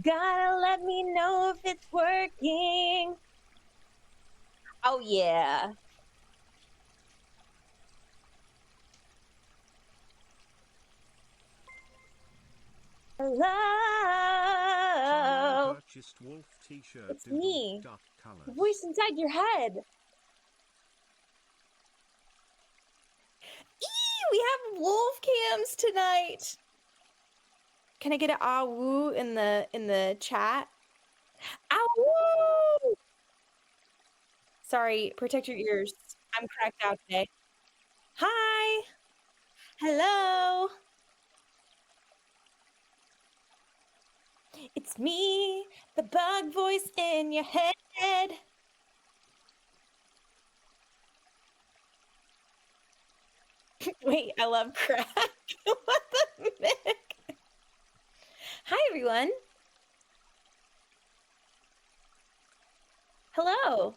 Gotta let me know if it's working. Oh, yeah. Hello. Purchased wolf t-shirt. It's me. Dark colors. The voice inside your head. We have wolf cams tonight. Can I get an ah woo in the chat? Ah woo! Sorry, protect your ears. I'm cracked out today. Hi. Hello. It's me, the bug voice in your head. Wait, I love crack. What the heck? Hi, everyone. Hello.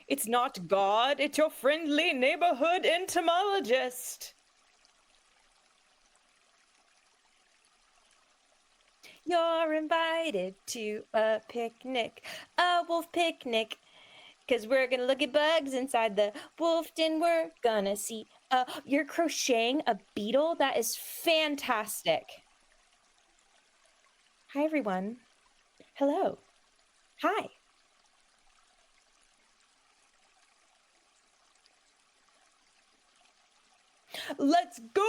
It's not God, it's your friendly neighborhood entomologist. You're invited to a picnic, a wolf picnic. Because we're going to look at bugs inside the wolf den. We're going to see, you're crocheting a beetle? That is fantastic. Hi, everyone. Hello. Hi. Let's go!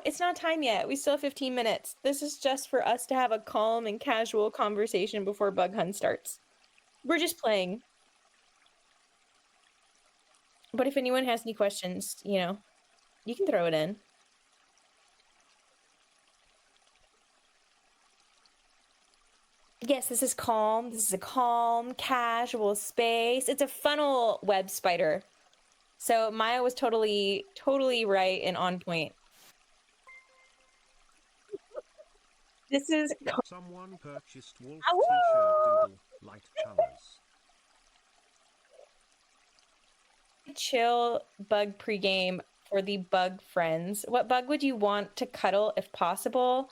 It's not time yet. We still have 15 minutes. This is just for us to have a calm and casual conversation before bug hunt starts. We're just playing. But if anyone has any questions, you know, you can throw it in. Yes, this is calm. This is a calm, casual space. It's a funnel web spider. So Maya was totally right and on point. This is... Someone purchased wolf t-shirt. Doodle, light colors. Chill bug pregame for the bug friends. What bug would you want to cuddle if possible?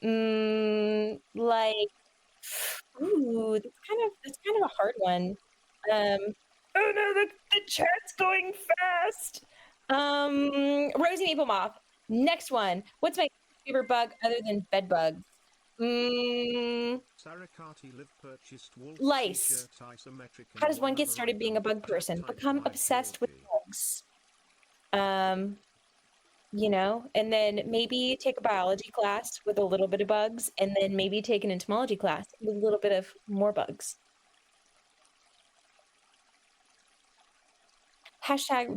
Like, ooh, that's kind of a hard one. Oh no, the chat's going fast. Rosy Maple Moth. Next one. What's my favorite bug other than bed bugs? Sarakati live purchased wolf Lice. isometric. How does one get started being a bug person? Become obsessed with bugs. You know, and then maybe take a biology class with a little bit of bugs, and then maybe take an entomology class with a little bit of more bugs. Hashtag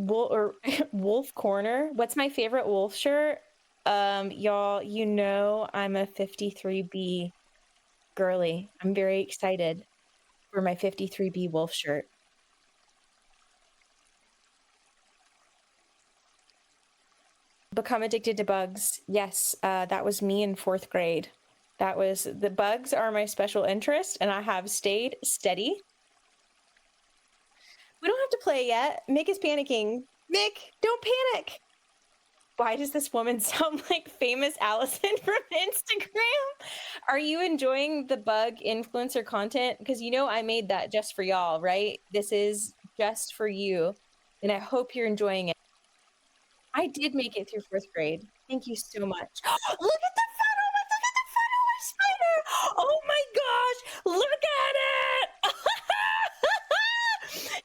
wolf corner. What's my favorite wolf shirt? Y'all, you know I'm a 53B girly. I'm very excited for my 53B wolf shirt. Become addicted to bugs. Yes, that was me in 4th grade. That was, the bugs are my special interest, and I have stayed steady. We don't have to play yet. Mick is panicking. Mick, don't panic. Why does this woman sound like famous Allison from Instagram? Are you enjoying the bug influencer content? Because you know I made that just for y'all, right? This is just for you, and I hope you're enjoying it. I did make it through 4th grade. Thank you so much. Look at the funnel! Look at the funnel spider! Oh my gosh! Look at it!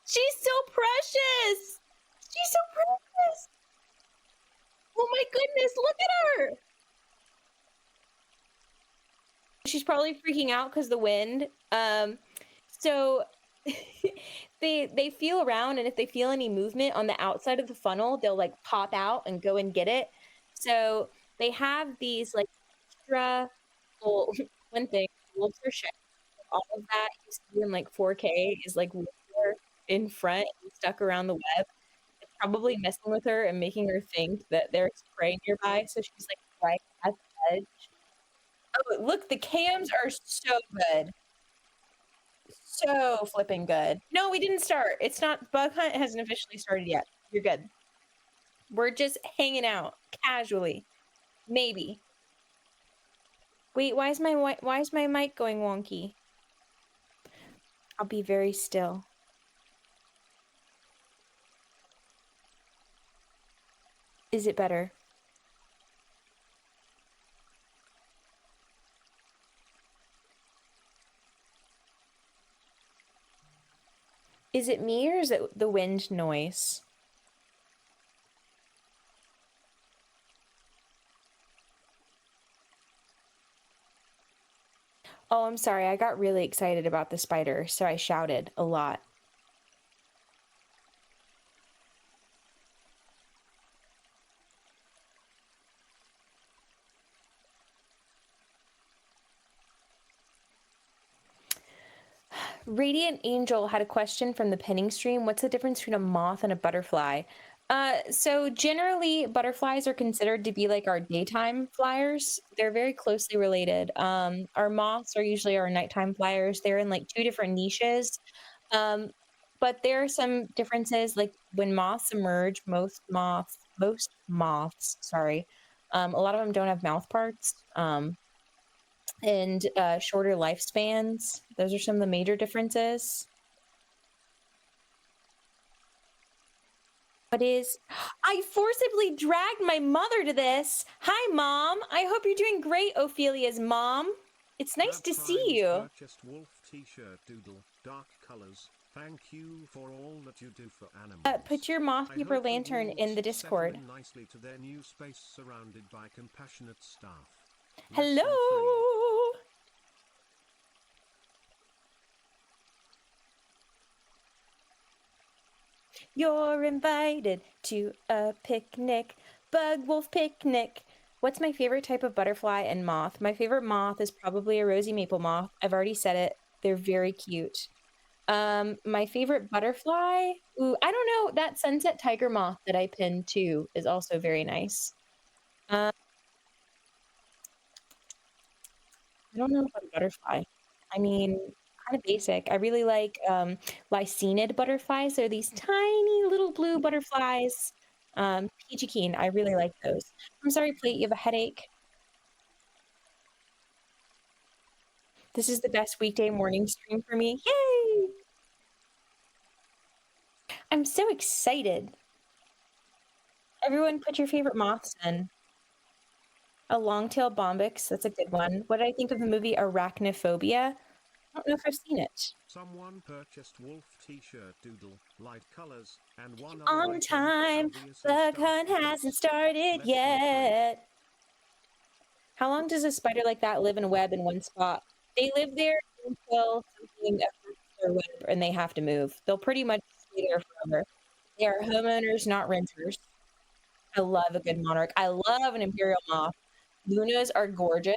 She's so precious! She's so precious! Oh my goodness, look at her! She's probably freaking out because the wind. So they feel around, and if they feel any movement on the outside of the funnel, they'll like pop out and go and get it. So they have these like extra, well, one thing, wolves are shy. All of that you see in like 4K is like in front and stuck around the web. It's probably messing with her and making her think that there's prey nearby, so she's like right at the edge. Oh, look, the cams are so good. So flipping good. No, we didn't start. It's not, bug hunt hasn't officially started yet. You're good. We're just hanging out casually. Maybe. Wait, why is my mic going wonky? I'll be very still. Is it better? Is it me or is it the wind noise? Oh, I'm sorry. I got really excited about the spider, so I shouted a lot. Radiant Angel had a question from the pinning stream. What's the difference between a moth and a butterfly? So generally, butterflies are considered to be like our daytime flyers. They're very closely related. Our moths are usually our nighttime flyers. They're in like two different niches. But there are some differences. Like when moths emerge, most moths, sorry, a lot of them don't have mouth parts. And shorter lifespans. Those are some of the major differences. What is? I forcibly dragged my mother to this. Hi, Mom. I hope you're doing great, Ophelia's mom. It's nice to see you. Purchased wolf t-shirt doodle, dark colors. Thank you for all that you do for animals. Put your moth paper lantern in the Discord. Settle in nicely to their new space surrounded by compassionate staff. Hello. You're invited to a picnic, bug wolf picnic. What's my favorite type of butterfly and moth? My favorite moth is probably a rosy maple moth. I've already said it. They're very cute. My favorite butterfly? Ooh, I don't know. That sunset tiger moth that I pinned too is also very nice. I don't know about a butterfly. I mean, kind of basic. I really like lycaenid butterflies. They're these tiny little blue butterflies. Peachy keen. I really like those. I'm sorry, Plate, you have a headache. This is the best weekday morning stream for me. Yay! I'm so excited. Everyone put your favorite moths in. A long-tailed bombyx, that's a good one. What did I think of the movie Arachnophobia? I don't know if I've seen it. Someone purchased wolf t-shirt doodle, light colors, and one on time. The hunt hasn't started yet. How long does a spider like that live in a web in one spot? They live there until something affects their web and they have to move. They'll pretty much stay there forever. They are homeowners, not renters. I love a good monarch. I love an imperial moth. Lunas are gorgeous.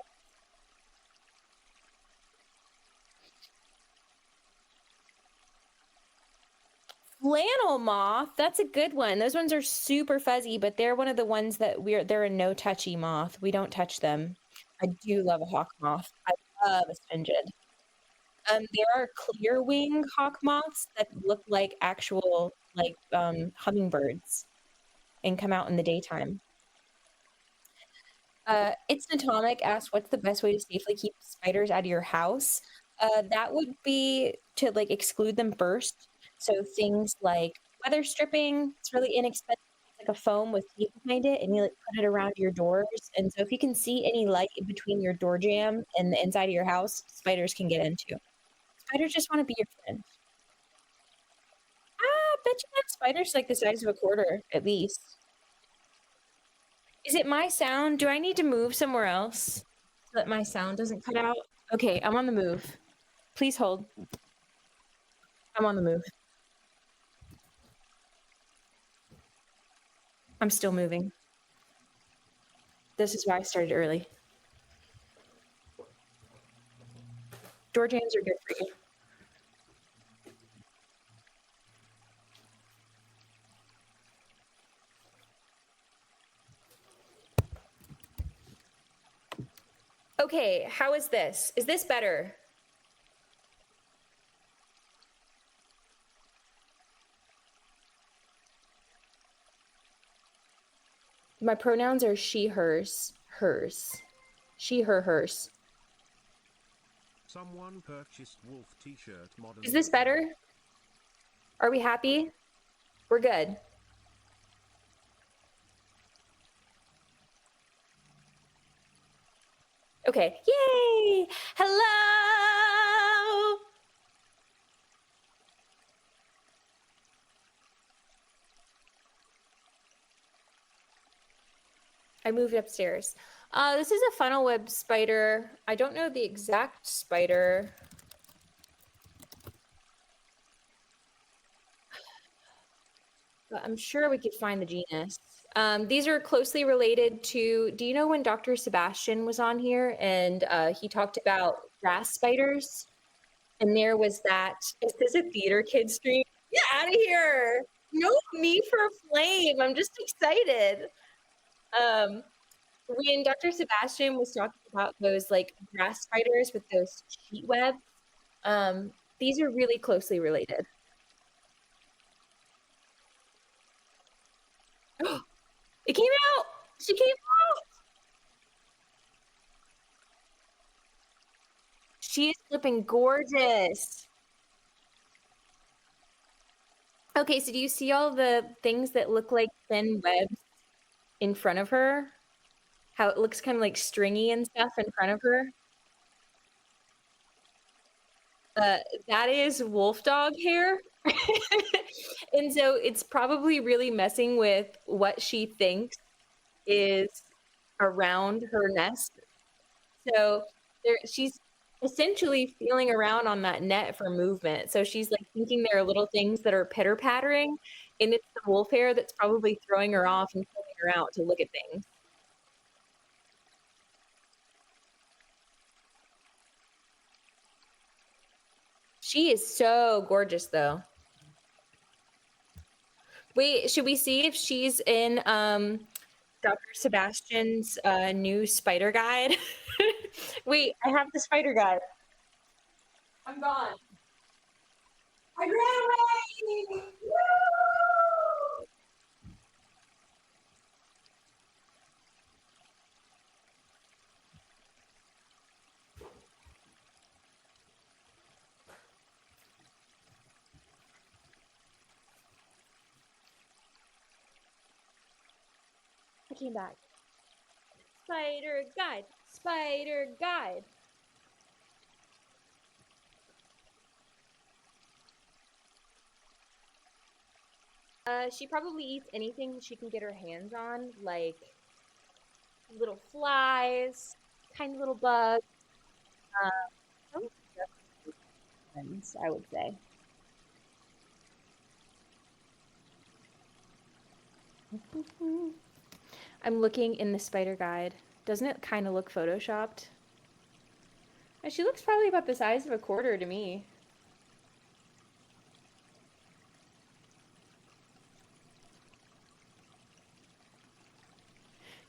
Flannel moth, that's a good one. Those ones are super fuzzy, but they're one of the ones that they're a no touchy moth. We don't touch them. I do love a hawk moth. I love a spingid. There are clear wing hawk moths that look like actual hummingbirds and come out in the daytime. It's Atomic asked, what's the best way to safely keep spiders out of your house? That would be to like exclude them first. So things like weather stripping, it's really inexpensive. It's like a foam with tape behind it, and you like put it around your doors. And so if you can see any light in between your door jamb and the inside of your house, spiders can get into. Spiders just want to be your friend. I bet you that spider's like the size of a quarter, at least. Is it my sound? Do I need to move somewhere else so that my sound doesn't cut out? Okay, I'm on the move. Please hold. I'm on the move. I'm still moving. This is why I started early. Door jams are good for you. Okay, how is this? Is this better? My pronouns are she, hers, hers. She, her, hers. Someone purchased wolf t-shirt modern. Is this better? Are we happy? We're good. Okay. Yay! Hello! I moved upstairs. This is a funnel web spider. I don't know the exact spider. But I'm sure we could find the genus. These are closely related to, do you know when Dr. Sebastian was on here and he talked about grass spiders? And there was that, is this a theater kid stream? Get out of here. No need for a flame. I'm just excited. When Dr. Sebastian was talking about those like grass spiders with those sheet webs, these are really closely related. It came out. She came out. She is flipping gorgeous. Okay, so do you see all the things that look like thin webs in front of her? How it looks kind of like stringy and stuff in front of her? That is wolf dog hair. And so it's probably really messing with what she thinks is around her nest. So she's essentially feeling around on that net for movement. So she's like thinking there are little things that are pitter pattering, and it's the wolf hair that's probably throwing her off and pulling her out to look at things. She is so gorgeous, though. Wait, should we see if she's in Dr. Sebastian's new spider guide? Wait, I have the spider guide. I'm gone. I ran away! Woo! I came back. Spider guide, spider guide. She probably eats anything she can get her hands on, like little flies, tiny little bugs. I would say. I'm looking in the spider guide. Doesn't it kind of look photoshopped? She looks probably about the size of a quarter to me.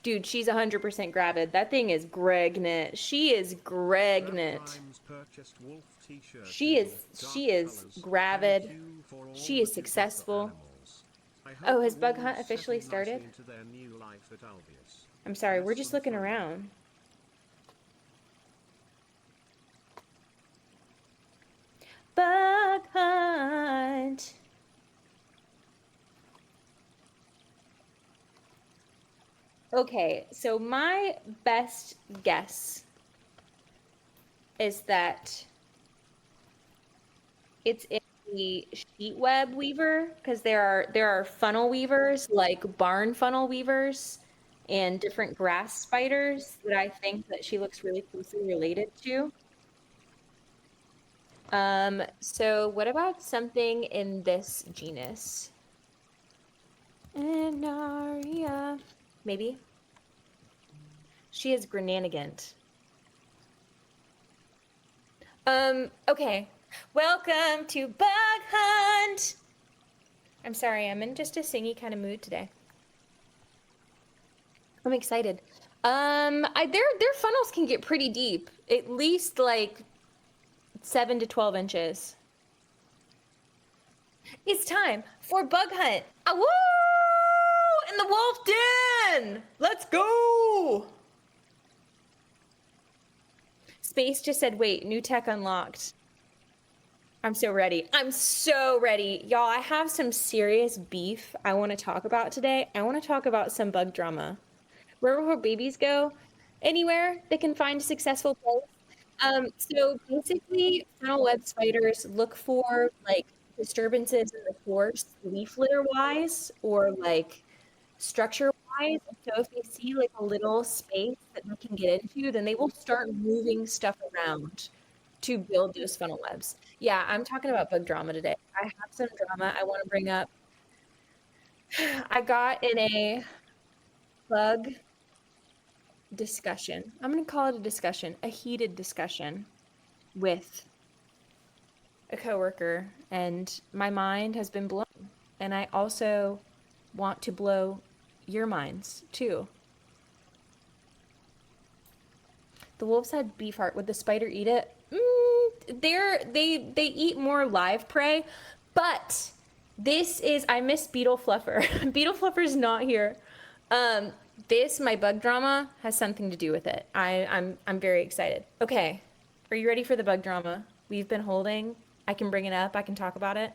Dude, she's 100% gravid. That thing is gregnant. She is gregnant. She is gravid. She is successful. Oh, has Bug Hunt officially started? I'm sorry, we're just looking around. Bug Hunt. Okay, so my best guess is that it's in the sheet web weaver, because there are funnel weavers like barn funnel weavers and different grass spiders that I think that she looks really closely related to. So what about something in this genus? Anaria. Maybe. She is Grenanigant. Okay. Welcome to Bug Hunt! I'm sorry, I'm in just a singy kind of mood today. I'm excited. Their funnels can get pretty deep. At least like 7 to 12 inches. It's time for Bug Hunt. Ah, woo! In the wolf den! Let's go! Space just said, wait, new tech unlocked. I'm so ready. I'm so ready. Y'all, I have some serious beef I want to talk about today. I want to talk about some bug drama. Where will babies go? Anywhere they can find a successful place. So basically, funnel web spiders look for like disturbances in the course, leaf litter wise, or like structure wise. So if they see like a little space that they can get into, then they will start moving stuff around to build those funnel webs. Yeah, I'm talking about bug drama today. I have some drama I want to bring up. I got in a bug discussion. I'm going to call it a discussion, a heated discussion with a coworker, and my mind has been blown. And I also want to blow your minds too. The wolves had beef heart. Would the spider eat it? They eat more live prey, but this is, I miss Beetle Fluffer. Beetle Fluffer's not here. This, my bug drama, has something to do with it. I'm very excited. Okay, are you ready for the bug drama we've been holding? I can bring it up. I can talk about it.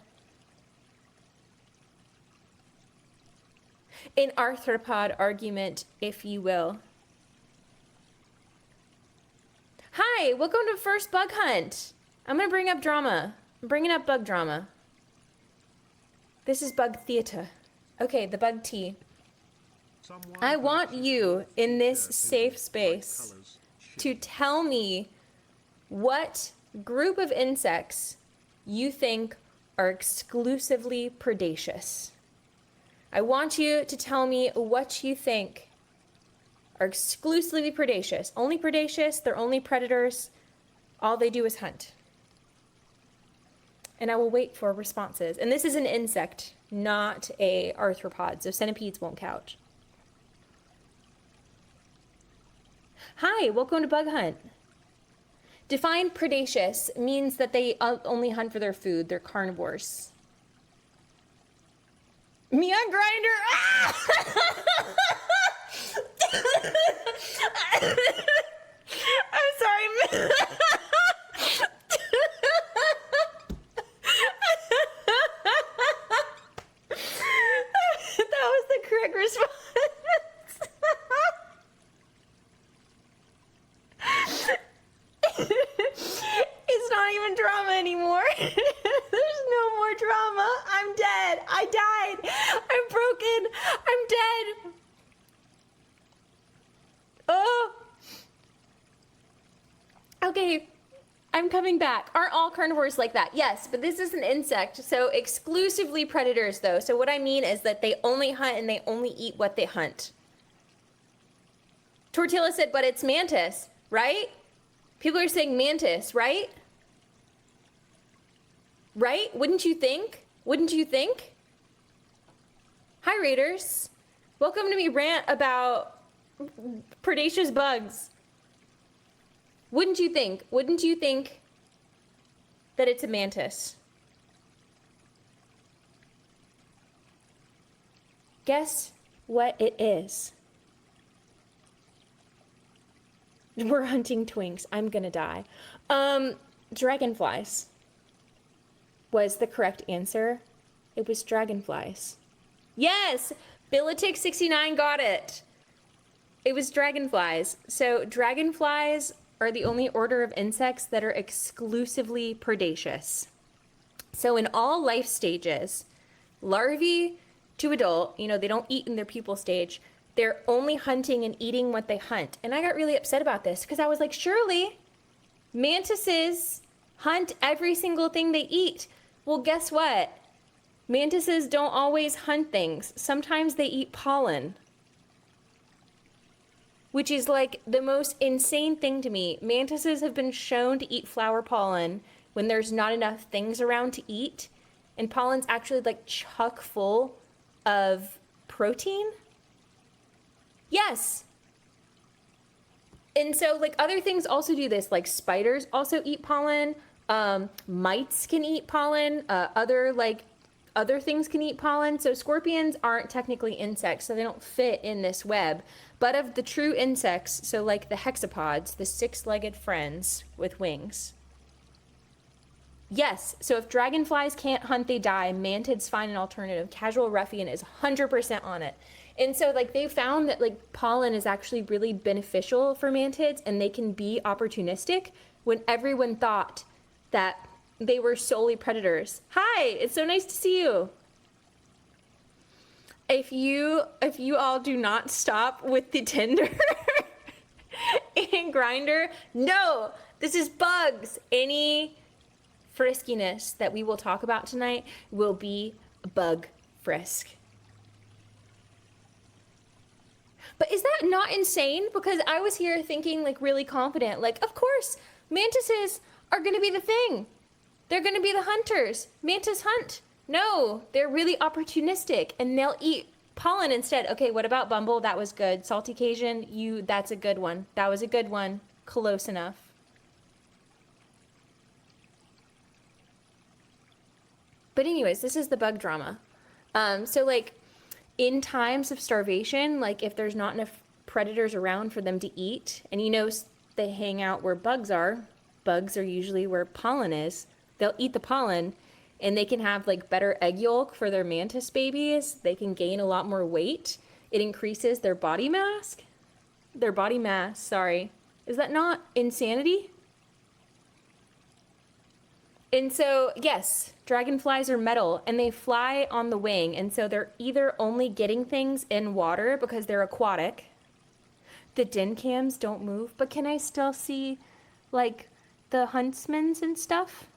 An arthropod argument, if you will. Hi, welcome to First Bug Hunt. I'm gonna bring up drama. I'm bringing up bug drama. This is bug theater. Okay, the bug tea. I want you in this safe space to tell me what group of insects you think are exclusively predaceous. I want you to tell me what you think are exclusively predaceous. Only predaceous, they're only predators. All they do is hunt. And I will wait for responses. And this is an insect, not a arthropod, so centipedes won't count. Hi, welcome to Bug Hunt. Define predaceous means that they only hunt for their food. They're carnivores. Me on Grinder. Ah! I'm sorry. That was the correct response. It's not even drama anymore. There's no more drama. I'm dead. I died. I'm broken. I'm dead. Oh. Okay. I'm coming back. Aren't all carnivores like that? Yes, but this is an insect. So exclusively predators though. So what I mean is that they only hunt and they only eat what they hunt. Tortilla said, but it's mantis, right? People are saying mantis, right? Right? Wouldn't you think? Wouldn't you think? Hi, Raiders. Welcome to me rant about predaceous bugs. Wouldn't you think? Wouldn't you think that it's a mantis? Guess what it is? We're hunting twinks. I'm gonna die. Dragonflies was the correct answer. It was dragonflies. Yes! Billetic69 got it. It was dragonflies. So dragonflies are the only order of insects that are exclusively predaceous. So in all life stages, larvae to adult, you know, they don't eat in their pupal stage. They're only hunting and eating what they hunt. And I got really upset about this because I was like, surely mantises hunt every single thing they eat. Well, guess what? Mantises don't always hunt things. Sometimes they eat pollen, which is like the most insane thing to me. Mantises have been shown to eat flower pollen when there's not enough things around to eat. And pollen's actually like chock full of protein. Yes. And so like other things also do this, like spiders also eat pollen. Mites can eat pollen. Other like other things can eat pollen. So scorpions aren't technically insects, so they don't fit in this web. But of the true insects, so like the hexapods, the six-legged friends with wings. Yes, so if dragonflies can't hunt, they die. Mantids find an alternative. Casual Ruffian is 100% on it. And so like they found that like pollen is actually really beneficial for mantids, and they can be opportunistic when everyone thought that they were solely predators. Hi, it's so nice to see you. If you all do not stop with the Tinder and Grinder, no, this is bugs. Any friskiness that we will talk about tonight will be a bug frisk. But is that not insane? Because I was here thinking like really confident, like, of course, mantises are gonna be the thing. They're gonna be the hunters. Mantis hunt. No, they're really opportunistic and they'll eat pollen instead. Okay, what about Bumble? That was good. Salty Cajun, that's a good one. That was a good one. Close enough. But anyways, this is the bug drama. So like in times of starvation, like if there's not enough predators around for them to eat, and you know they hang out where bugs are usually where pollen is, they'll eat the pollen and they can have like better egg yolk for their mantis babies. They can gain a lot more weight. It increases their body mass. Sorry. Is that not insanity? And so, yes, dragonflies are metal and they fly on the wing. And so they're either only getting things in water because they're aquatic. The den cams don't move, but can I still see like the huntsmans and stuff?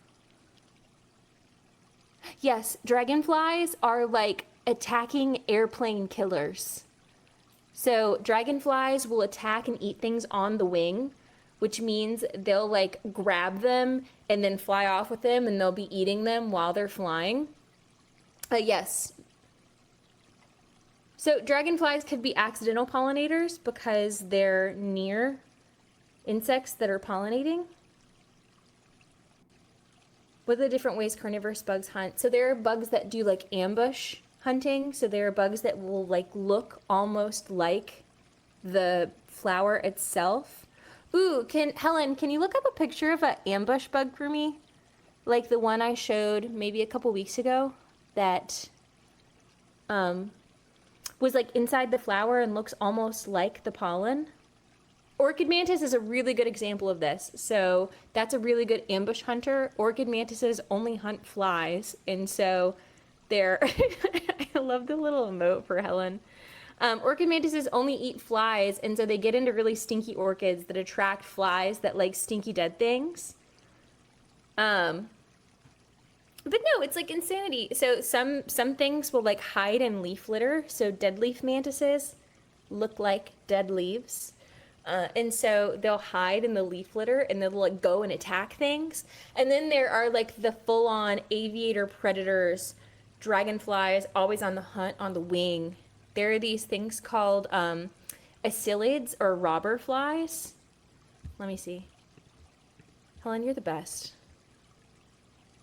Yes, dragonflies are like attacking airplane killers. So dragonflies will attack and eat things on the wing, which means they'll like grab them and then fly off with them, and they'll be eating them while they're flying. Yes. So dragonflies could be accidental pollinators because they're near insects that are pollinating. What are the different ways carnivorous bugs hunt? So there are bugs that do like ambush hunting. So there are bugs that will like look almost like the flower itself. Ooh, Helen, can you look up a picture of an ambush bug for me? Like the one I showed maybe a couple weeks ago that was like inside the flower and looks almost like the pollen. Orchid mantis is a really good example of this. So that's a really good ambush hunter. Orchid mantises only hunt flies. And so they're, I love the little emote for Helen. Orchid mantises only eat flies, and so they get into really stinky orchids that attract flies that like stinky dead things. But no, it's like insanity. So some things will like hide in leaf litter. So dead leaf mantises look like dead leaves. And so they'll hide in the leaf litter and they'll like go and attack things. And then there are like the full-on aviator predators, dragonflies, always on the hunt on the wing. There are these things called acylids or robber flies. Let me see. Helen, you're the best.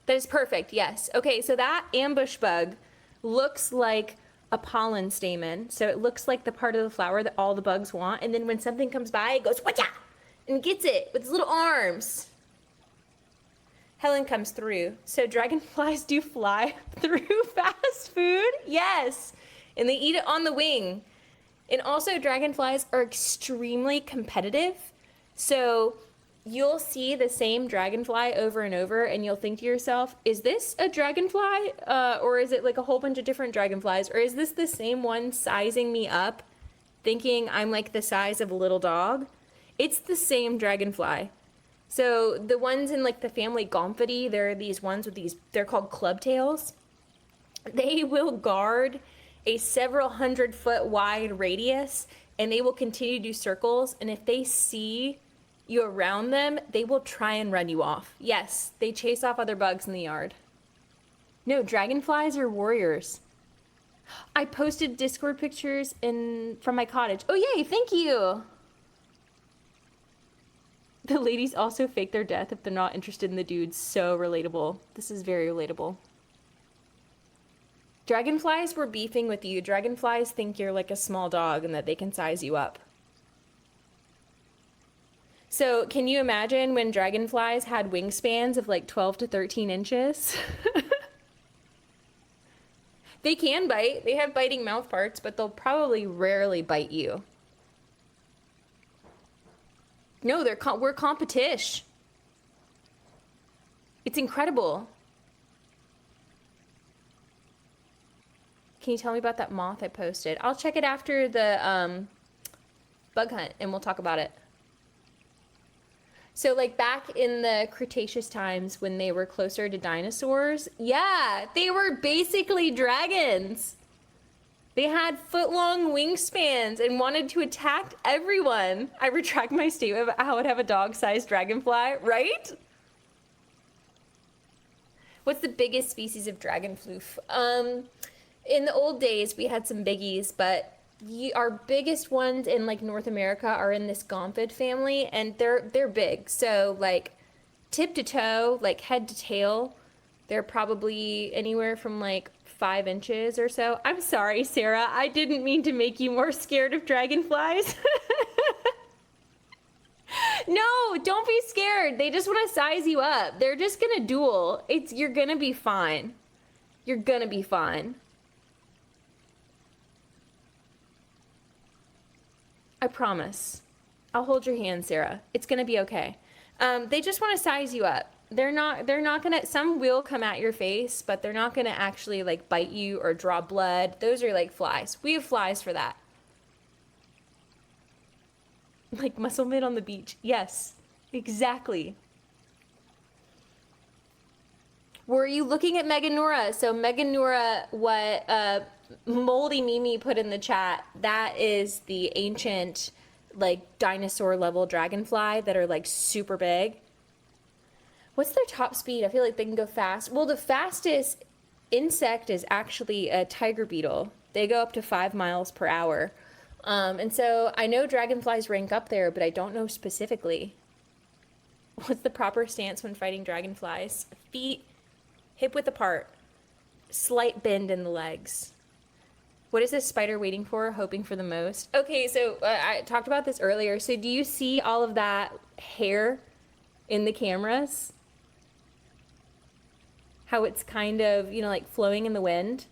That is perfect, yes. Okay, so that ambush bug looks like a pollen stamen. So it looks like the part of the flower that all the bugs want. And then when something comes by, it goes, whatcha, and gets it with its little arms. Helen comes through. So dragonflies do fly through fast food? Yes. And they eat it on the wing. And also dragonflies are extremely competitive. So you'll see the same dragonfly over and over and you'll think to yourself, is this a dragonfly? Or is it like a whole bunch of different dragonflies? Or is this the same one sizing me up, thinking I'm like the size of a little dog? It's the same dragonfly. So the ones in like the family Gomphidae, there are these ones with these, they're called clubtails. They will guard a several 100-foot wide radius and they will continue to do circles. And if they see you around them, they will try and run you off. Yes, they chase off other bugs in the yard. No, dragonflies are warriors. I posted Discord pictures from my cottage. Oh yay, thank you. The ladies also fake their death if they're not interested in the dudes. So relatable. This is very relatable. Dragonflies were beefing with you. Dragonflies think you're like a small dog and that they can size you up. So can you imagine when dragonflies had wingspans of like 12 to 13 inches? They can bite. They have biting mouth parts, but they'll probably rarely bite you. No, we're competition. It's incredible. Can you tell me about that moth I posted? I'll check it after the bug hunt and we'll talk about it. So like back in the Cretaceous times when they were closer to dinosaurs, yeah, they were basically dragons. They had foot-long wingspans and wanted to attack everyone. I retract my statement about how I would have a dog-sized dragonfly, right? What's the biggest species of dragonfloof? In the old days, we had some biggies, but our biggest ones in like North America are in this gomphid family, and they're big. So like tip to toe, like head to tail, they're probably anywhere from like 5 inches or so. I'm sorry, Sarah. I didn't mean to make you more scared of dragonflies. No, don't be scared. They just want to size you up. They're just gonna duel. You're gonna be fine. You're gonna be fine. I promise. I'll hold your hand, Sarah. It's gonna be okay. They just want to size you up. They're not gonna, some will come at your face, but they're not gonna actually like bite you or draw blood. Those are like flies. We have flies for that. Like musclemen on the beach. Yes, exactly. Were you looking at Meganora? So Meganora, what Moldy Mimi put in the chat, that is the ancient like dinosaur level dragonfly that are like super big. What's their top speed? I feel like they can go fast. Well, the fastest insect is actually a tiger beetle. They go up to 5 miles per hour. And so I know dragonflies rank up there, but I don't know specifically. What's the proper stance when fighting dragonflies? Feet hip width apart, slight bend in the legs. What is this spider waiting for? Hoping for the most. Okay, so I talked about this earlier. So do you see all of that hair in the cameras? How it's kind of, you know, like flowing in the wind?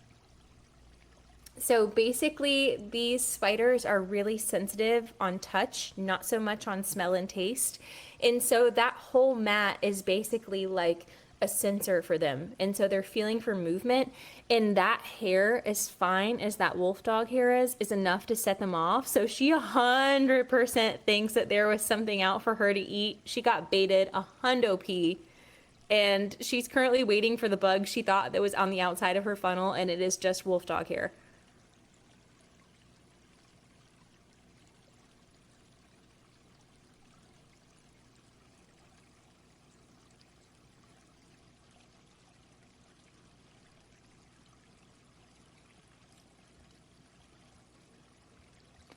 So basically, these spiders are really sensitive on touch, not so much on smell and taste. And so that whole mat is basically like a sensor for them, and so they're feeling for movement, and that hair, as fine as that wolf dog hair is enough to set them off. So she 100% thinks that there was something out for her to eat. She got baited 100p, and she's currently waiting for the bug she thought that was on the outside of her funnel, and it is just wolf dog hair.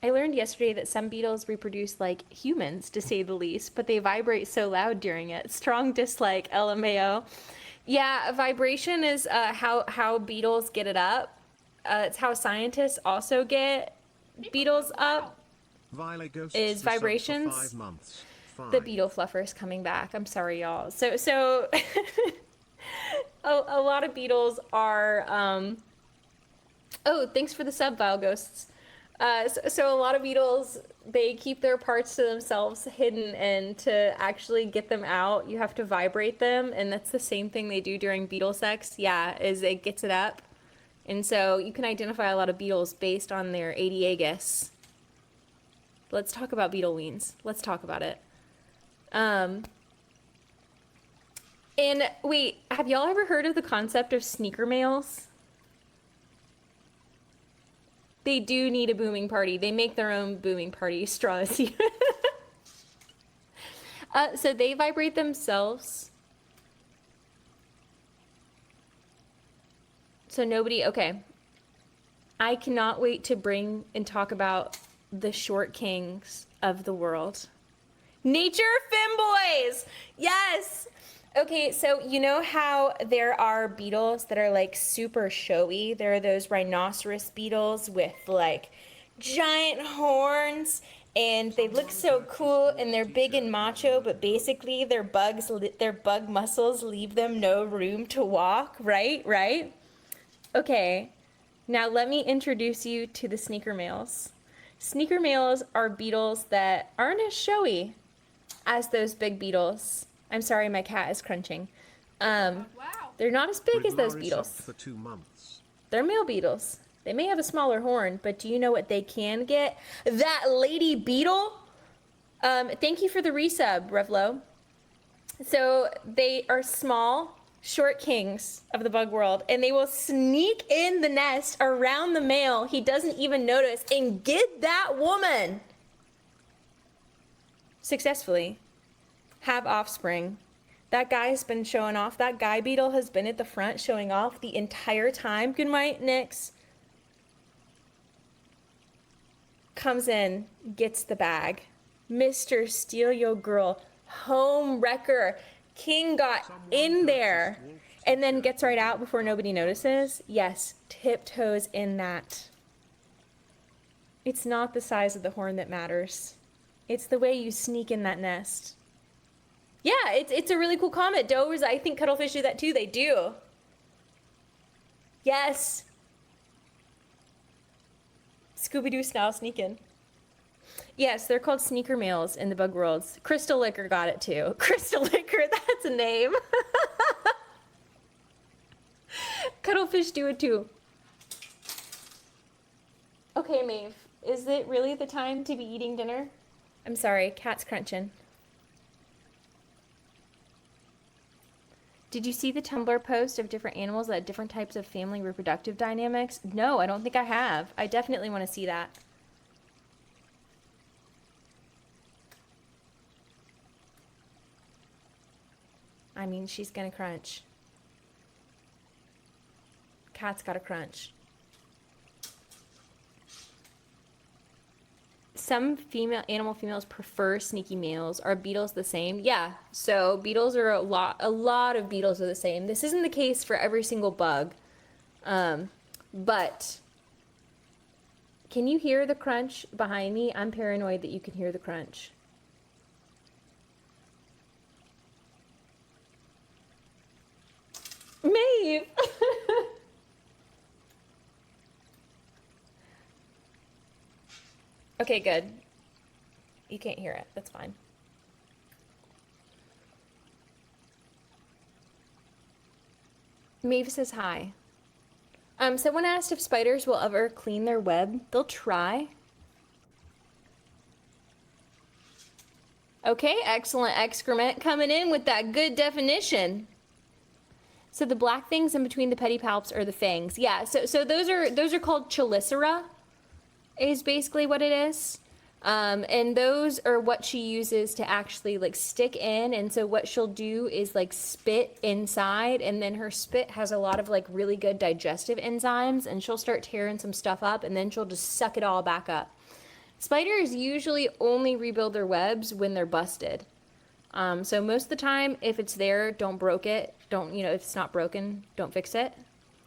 I learned yesterday that some beetles reproduce like humans, to say the least, but they vibrate so loud during it. Strong dislike, LMAO. Yeah, vibration is how beetles get it up. It's how scientists also get beetles up, is vibrations. The beetle fluffer is coming back. I'm sorry, y'all. So a lot of beetles are, oh, thanks for the sub, Vile Ghosts. So a lot of beetles, they keep their parts to themselves hidden, and to actually get them out, you have to vibrate them, and that's the same thing they do during beetle sex. Yeah, is it gets it up. And so you can identify a lot of beetles based on their adiagus. Let's talk about beetle weens. Let's talk about it. And wait, have y'all ever heard of the concept of sneaker males? They do need a booming party. They make their own booming party. Straws. So they vibrate themselves. So nobody, okay. I cannot wait to bring and talk about the short kings of the world. Nature femboys! Yes! Okay, so you know how there are beetles that are like super showy? There are those rhinoceros beetles with like giant horns and they look Someone so purchased cool and wolf they're big and t-shirt 1 macho, minute but ago. basically their bug muscles leave them no room to walk, right? Right? Okay. Now let me introduce you to the sneaker males. Sneaker males are beetles that aren't as showy as those big beetles. I'm sorry, my cat is crunching. Um, Wow. they're not as big as those Riddler is up beetles. for 2 months. They're male beetles. They may have a smaller horn, but do you know what they can get? That lady beetle? Thank you for the resub, Revlo. So they are small, short kings of the bug world, and they will sneak in the nest around the male. He doesn't even notice and get that woman successfully. Have offspring. That guy's been showing off. That guy beetle has been at the front showing off the entire time. Good night, Nix. Comes in, gets the bag. Mr. Steal Your Girl, home wrecker. King got Someone in purchased there wolf and then t-shirt gets right 1 out minute before ago. nobody notices. Yes, tiptoes in that. It's not the size of the horn that matters. It's the way you sneak in that nest. Yeah, it's a really cool comment. Doers, I think cuttlefish do that too. They do. Yes. Scooby-Doo style sneaking. Yes, they're called sneaker males in the bug worlds. Crystal Liquor got it too. Crystal Liquor, that's a name. Cuttlefish do it too. Okay, Maeve, is it really the time to be eating dinner? I'm sorry, cat's crunching. Did you see the Tumblr post of different animals that had different types of family reproductive dynamics? No, I don't think I have. I definitely want to see that. I mean, she's gonna crunch. Cat's gotta crunch. Some animal females prefer sneaky males. Are beetles the same? Yeah. So beetles are a lot of beetles are the same. This isn't the case for every single bug. But can you hear the crunch behind me? I'm paranoid that you can hear the crunch. Maeve! Okay, good. You can't hear it. That's fine. Maeve says hi. Someone asked if spiders will ever clean their web. They'll try. Okay, excellent excrement coming in with that good definition. So the black things in between the pedipalps are the fangs. Yeah, so those are called chelicera, is basically what it is. And those are what she uses to actually like stick in. And so what she'll do is like spit inside, and then her spit has a lot of like really good digestive enzymes, and she'll start tearing some stuff up, and then she'll just suck it all back up. Spiders usually only rebuild their webs when they're busted. So most of the time, if it's there, don't broke it. Don't, if it's not broken, don't fix it.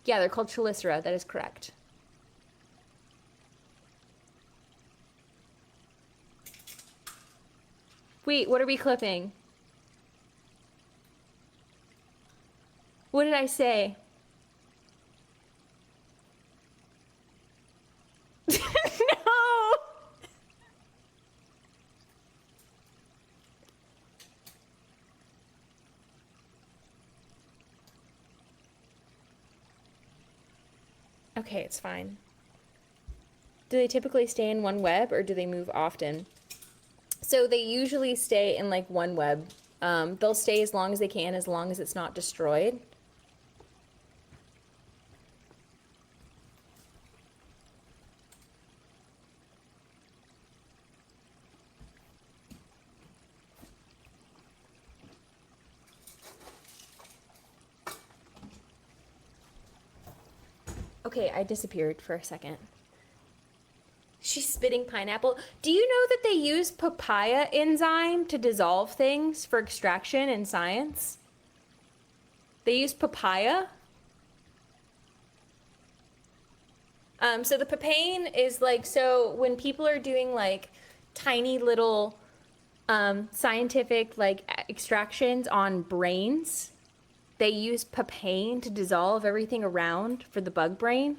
Yeah, they're called chelicera. That is correct. Wait, what are we clipping? What did I say? No! Okay, it's fine. Do they typically stay in one web, or do they move often? So they usually stay in like one web. They'll stay as long as they can, as long as it's not destroyed. Okay, I disappeared for a second. She's spitting pineapple. Do you know that they use papaya enzyme to dissolve things for extraction in science? They use papaya. So the papain is like, so when people are doing like tiny little scientific like extractions on brains, they use papain to dissolve everything around for the bug brain.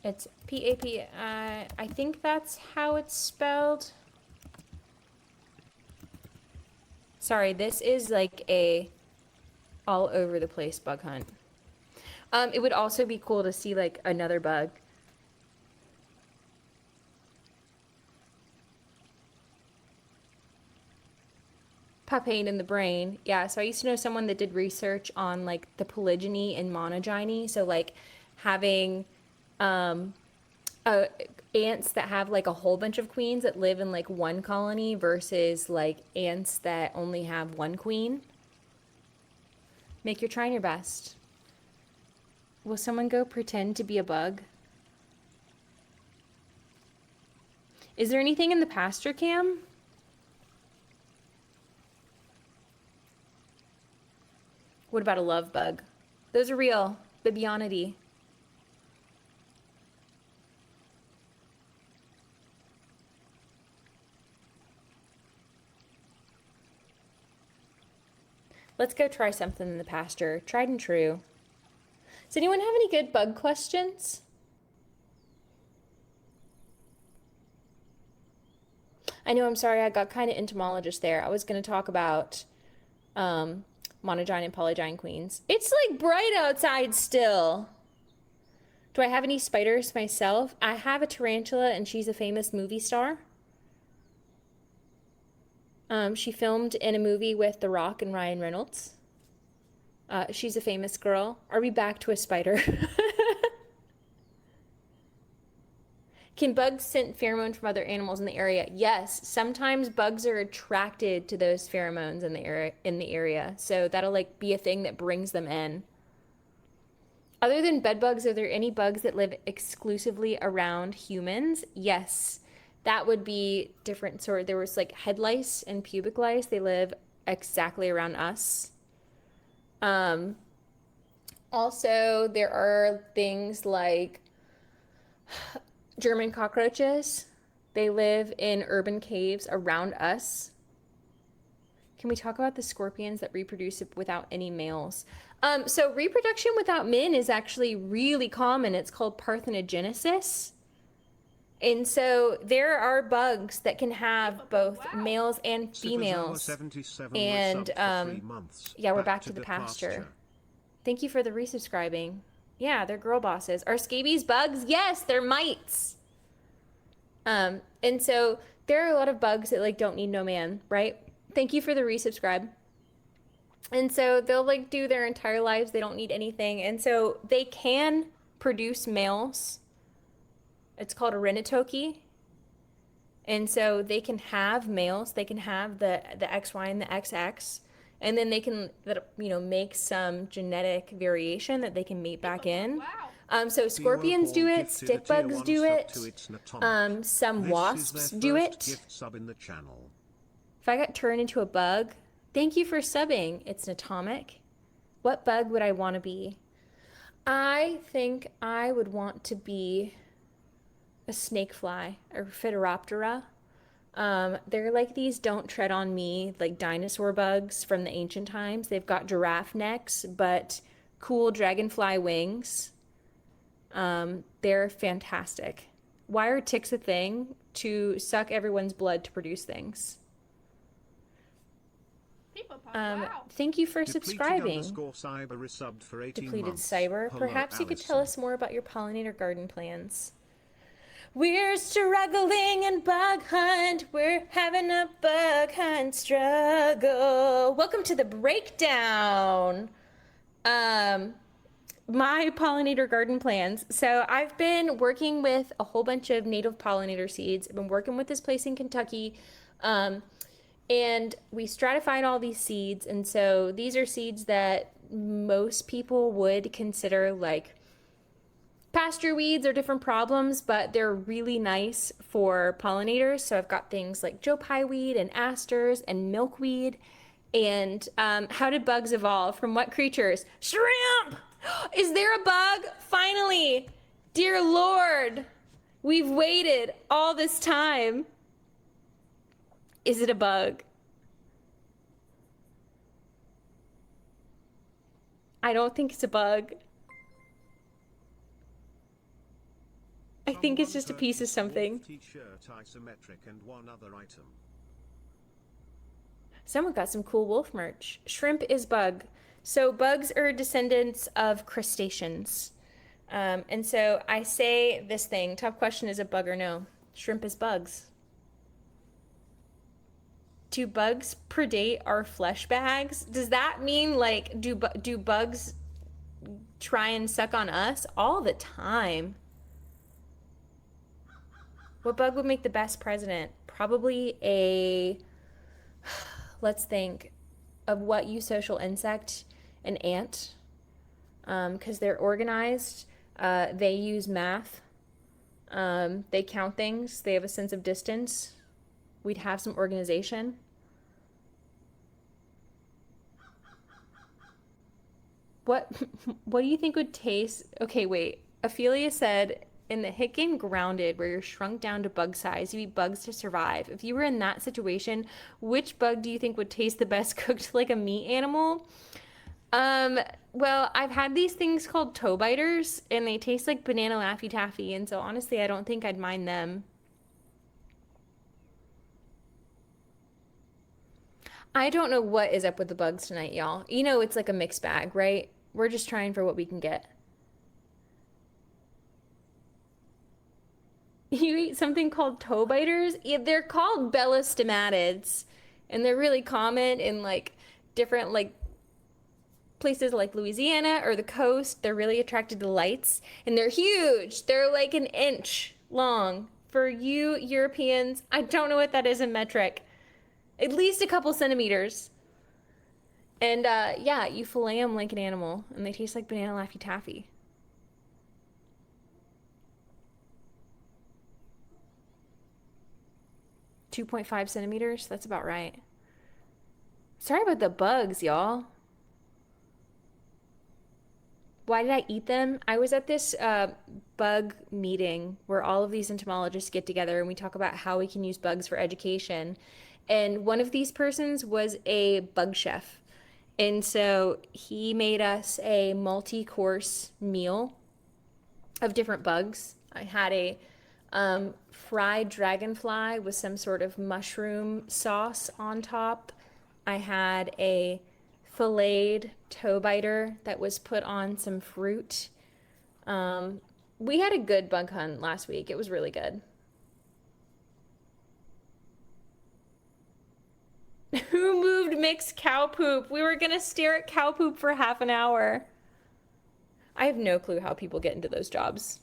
It's P-A-P, I think that's how it's spelled. Sorry, this is like a all over the place bug hunt. It would also be cool to see like another bug. Papain in the brain. Yeah, so I used to know someone that did research on like the polygyny and monogyny. So like having ants that have like a whole bunch of queens that live in like one colony versus like ants that only have one queen. Make your trying your best. Will someone go pretend to be a bug? Is there anything in the pasture cam? What about a love bug? Those are real. Bibionity. Let's go try something in the pasture. Tried and true. Does anyone have any good bug questions? I know, I'm sorry, I got kind of entomologist there. I was going to talk about monogyne and polygyne queens. It's like bright outside still. Do I have any spiders myself? I have a tarantula and she's a famous movie star. She filmed in a movie with The Rock and Ryan Reynolds. She's a famous girl. Are we back to a spider? Can bugs scent pheromone from other animals in the area? Yes, sometimes bugs are attracted to those pheromones in the area. So that'll like be a thing that brings them in. Other than bed bugs, are there any bugs that live exclusively around humans? Yes. That would be different sort. There was like head lice and pubic lice. They live exactly around us. Also, there are things like German cockroaches. They live in urban caves around us. Can we talk about the scorpions that reproduce without any males? So reproduction without men is actually really common. It's called parthenogenesis. And so there are bugs that can have both males and females. And yeah, we're back to the pasture. Thank you for the resubscribing. Yeah, they're girl bosses. Are scabies bugs? Yes, they're mites. And so there are a lot of bugs that like don't need no man, right? Thank you for the resubscribe. And so they'll like do their entire lives. They don't need anything. And so they can produce males. It's called a renitoki. And so they can have males, they can have the XY and the XX, and then they can, make some genetic variation that they can mate back in. So scorpions do it, stick bugs do it, some wasps do it. If I got turned into a bug, thank you for subbing. It's an atomic. What bug would I want to be? I think I would want to be a snakefly or Phytoroptera. They're like these don't tread on me, like dinosaur bugs from the ancient times. They've got giraffe necks, but cool dragonfly wings. They're fantastic. Why are ticks a thing? To suck everyone's blood to produce things. Thank you for subscribing. Depleted Cyber. Perhaps you could tell us more about your pollinator garden plans. We're struggling in bug hunt. We're having a bug hunt struggle. Welcome to the breakdown. My pollinator garden plans. So I've been working with a whole bunch of native pollinator seeds. I've been working with this place in Kentucky. And we stratified all these seeds. And so these are seeds that most people would consider like Pasture weeds are different problems, but they're really nice for pollinators. So I've got things like Joe Pye weed and asters and milkweed. And how did bugs evolve? From what creatures? Shrimp! Is there a bug? Finally! Dear Lord! We've waited all this time. Is it a bug? I don't think it's a bug. I think it's just a piece of something. T-shirt isometric and one other item. Someone got some cool wolf merch. Shrimp is bug. So bugs are descendants of crustaceans. And so I say this thing. Top question, is it bug or no? Shrimp is bugs. Do bugs predate our flesh bags? Does that mean like do bugs try and suck on us? All the time. What bug would make the best president? Probably a, let's think, of what eusocial insect? An ant. Because they're organized. They use math. They count things. They have a sense of distance. We'd have some organization. What do you think would taste? Okay, wait. Ophelia said, in the hit game Grounded, where you're shrunk down to bug size, you eat bugs to survive. If you were in that situation, which bug do you think would taste the best cooked like a meat animal? Well, I've had these things called toe biters, and they taste like banana Laffy Taffy, and so honestly, I don't think I'd mind them. I don't know what is up with the bugs tonight, y'all. You know, it's like a mixed bag, right? We're just trying for what we can get. You eat something called toe biters? Yeah, they're called bellastomatids, and they're really common in like different like places like Louisiana or the coast. They're really attracted to lights, and they're huge. They're like an inch long. For you Europeans, I don't know what that is in metric. At least a couple centimeters. And yeah, you fillet them like an animal, and they taste like banana Laffy Taffy. .5 centimeters, that's about right. Sorry about the bugs, y'all. Why did I eat them? I was at this bug meeting where all of these entomologists get together and we talk about how we can use bugs for education. And one of these persons was a bug chef. And so he made us a multi-course meal of different bugs. I had a fried dragonfly with some sort of mushroom sauce on top. I had a filleted toe biter that was put on some fruit. We had a good bug hunt last week. It was really good. Who moved mixed cow poop? We were gonna stare at cow poop for half an hour. I have no clue how people get into those jobs.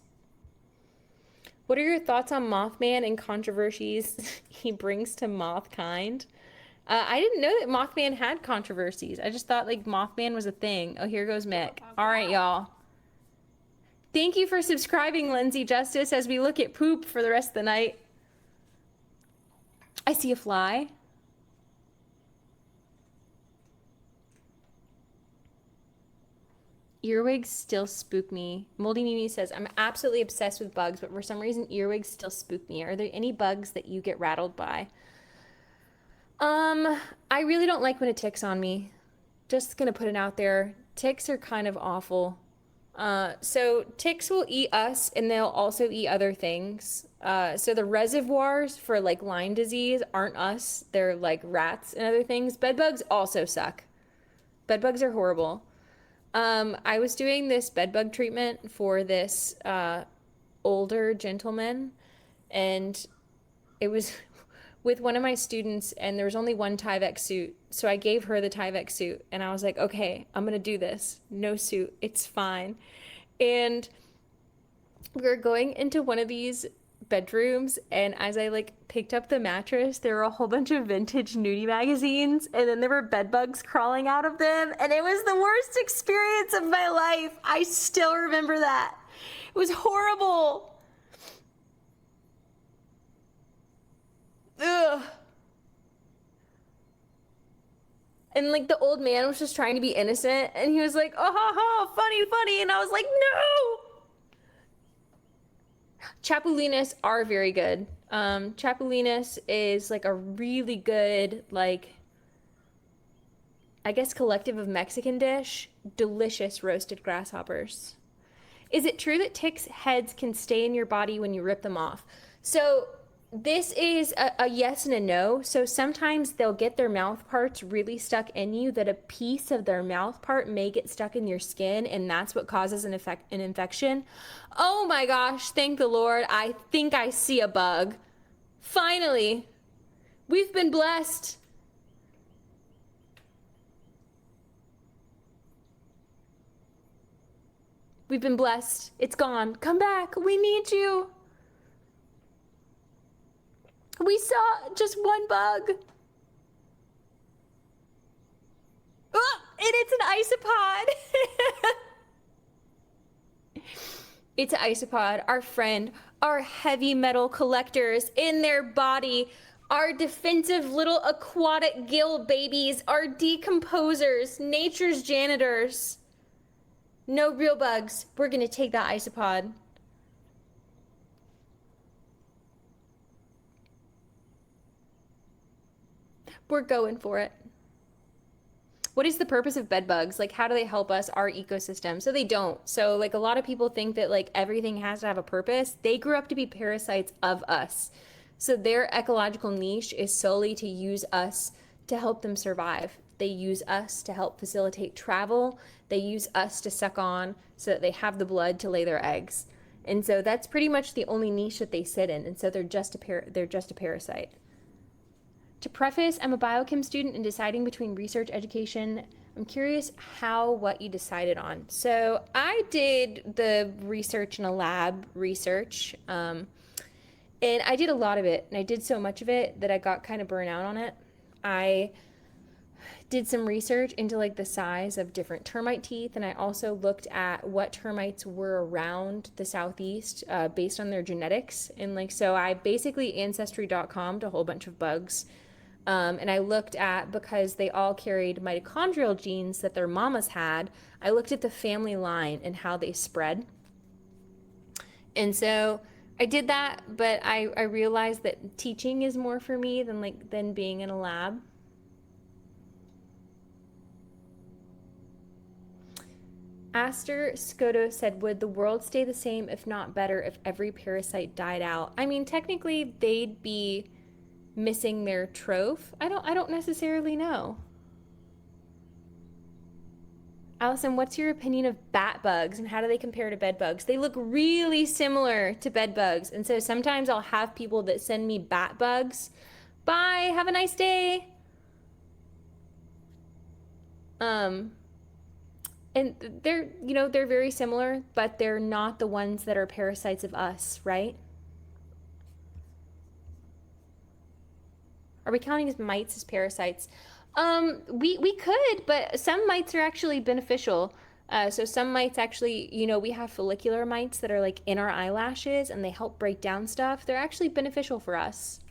What are your thoughts on Mothman and controversies he brings to moth kind? I didn't know that Mothman had controversies. I just thought like Mothman was a thing. Oh, here goes Mick. All right, y'all. Thank you for subscribing, Lindsay Justice, as we look at poop for the rest of the night. I see a fly. Earwigs still spook me. Moldy Mimi says, I'm absolutely obsessed with bugs, but for some reason earwigs still spook me. Are there any bugs that you get rattled by? I really don't like when it ticks on me. Just gonna put it out there. Ticks are kind of awful. So ticks will eat us and they'll also eat other things. So the reservoirs for like Lyme disease aren't us. They're like rats and other things. Bedbugs also suck. Bedbugs are horrible. I was doing this bedbug treatment for this older gentleman, and it was with one of my students, and there was only one Tyvek suit. So I gave her the Tyvek suit, and I was like, okay, I'm going to do this. No suit. It's fine. And we were going into one of these bedrooms, and as I like picked up the mattress, there were a whole bunch of vintage nudie magazines, and then there were bed bugs crawling out of them, and it was the worst experience of my life. I still remember that. It was horrible. Ugh. And like the old man was just trying to be innocent, and he was like, "Oh ha ha, funny, funny," and I was like, "No." Chapulinas are very good. Chapulinas is like a really good, like, I guess, collective of Mexican dish. Delicious roasted grasshoppers. Is it true that ticks' heads can stay in your body when you rip them off? So this is a yes and a no. So sometimes they'll get their mouth parts really stuck in you, that a piece of their mouth part may get stuck in your skin, and that's what causes an infection. Oh my gosh, thank the Lord. I think I see a bug. Finally, we've been blessed. We've been blessed. It's gone. Come back. We need you. We saw just one bug. Oh, and it's an isopod. It's an isopod. Our friend, our heavy metal collectors in their body, our defensive little aquatic gill babies, our decomposers, nature's janitors. No real bugs. We're gonna take that isopod. We're going for it. What is the purpose of bed bugs? Like, how do they help us, our ecosystem? So they don't. So like a lot of people think that like everything has to have a purpose. They grew up to be parasites of us. So their ecological niche is solely to use us to help them survive. They use us to help facilitate travel. They use us to suck on so that they have the blood to lay their eggs. And so that's pretty much the only niche that they sit in. And so they're just a parasite. To preface, I'm a biochem student and deciding between research education. I'm curious what you decided on. So I did the research in a lab research, and I did a lot of it, and I did so much of it that I got kind of burnt out on it. I did some research into like the size of different termite teeth, and I also looked at what termites were around the Southeast based on their genetics. And like, so I basically ancestry.com'd a whole bunch of bugs. And I looked at, because they all carried mitochondrial genes that their mamas had, I looked at the family line and how they spread. And so I did that, but I realized that teaching is more for me than being in a lab. Aster Skoto said, would the world stay the same, if not better, if every parasite died out? I mean, technically they'd be missing their troph. I don't necessarily know. Allison, what's your opinion of bat bugs and how do they compare to bed bugs? They look really similar to bed bugs. And so sometimes I'll have people that send me bat bugs. Bye, have a nice day. And they're very similar, but they're not the ones that are parasites of us, right? Are we counting as mites as parasites? We could, but some mites are actually beneficial. So some mites actually, we have follicular mites that are like in our eyelashes and they help break down stuff. They're actually beneficial for us.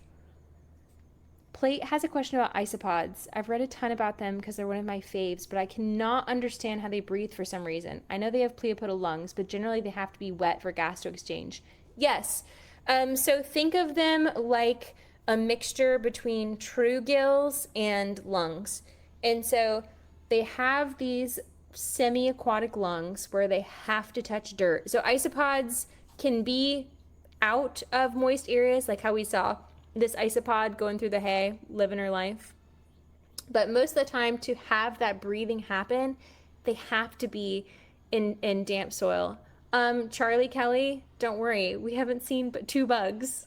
Plate has a question about isopods. I've read a ton about them because they're one of my faves, but I cannot understand how they breathe for some reason. I know they have pleopodal lungs, but generally they have to be wet for gas to exchange. Yes. So think of them like a mixture between true gills and lungs. And so they have these semi-aquatic lungs where they have to touch dirt. So isopods can be out of moist areas, like how we saw this isopod going through the hay, living her life. But most of the time, to have that breathing happen, they have to be in damp soil. Charlie Kelly, don't worry, we haven't seen but 2 bugs.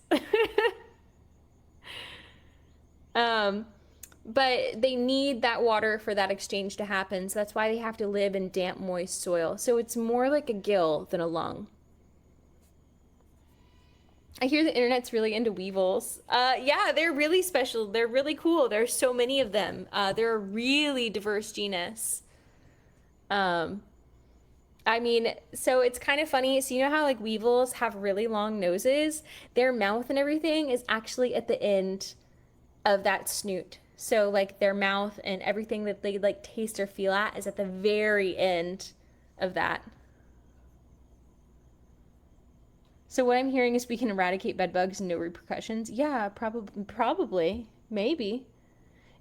But they need that water for that exchange to happen. So that's why they have to live in damp, moist soil. So it's more like a gill than a lung. I hear the internet's really into weevils. Yeah, they're really special. They're really cool. There's so many of them. They're a really diverse genus. I mean, so it's kind of funny. So you know how like weevils have really long noses? Their mouth and everything is actually at the end of that snoot. So like their mouth and everything that they like taste or feel at is at the very end of that. So what I'm hearing is we can eradicate bed bugs and no repercussions. Yeah, probably, maybe.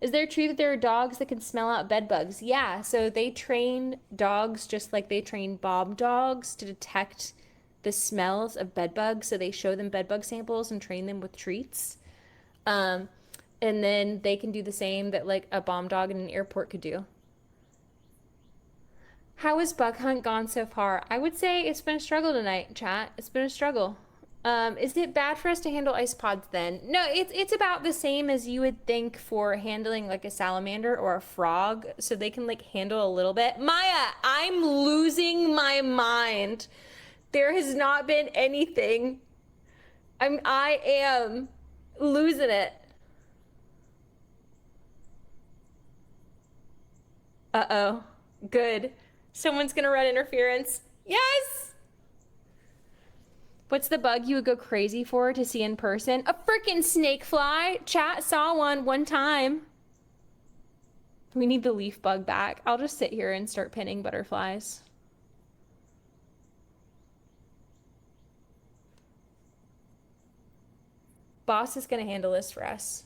Is there true that there are dogs that can smell out bed bugs? Yeah, so they train dogs just like they train Bob dogs to detect the smells of bed bugs. So they show them bed bug samples and train them with treats. Um, and then they can do the same that like a bomb dog in an airport could do. How has bug hunt gone so far? I would say it's been a struggle tonight, chat. It's been a struggle. Is it bad for us to handle isopods then? No, it's about the same as you would think for handling like a salamander or a frog, so they can like handle a little bit. Maya, I'm losing my mind. There has not been anything. I am losing it. Uh-oh. Good. Someone's gonna run interference. Yes! What's the bug you would go crazy for to see in person? A freaking snake fly. Chat saw one time. We need the leaf bug back. I'll just sit here and start pinning butterflies. Boss is gonna handle this for us.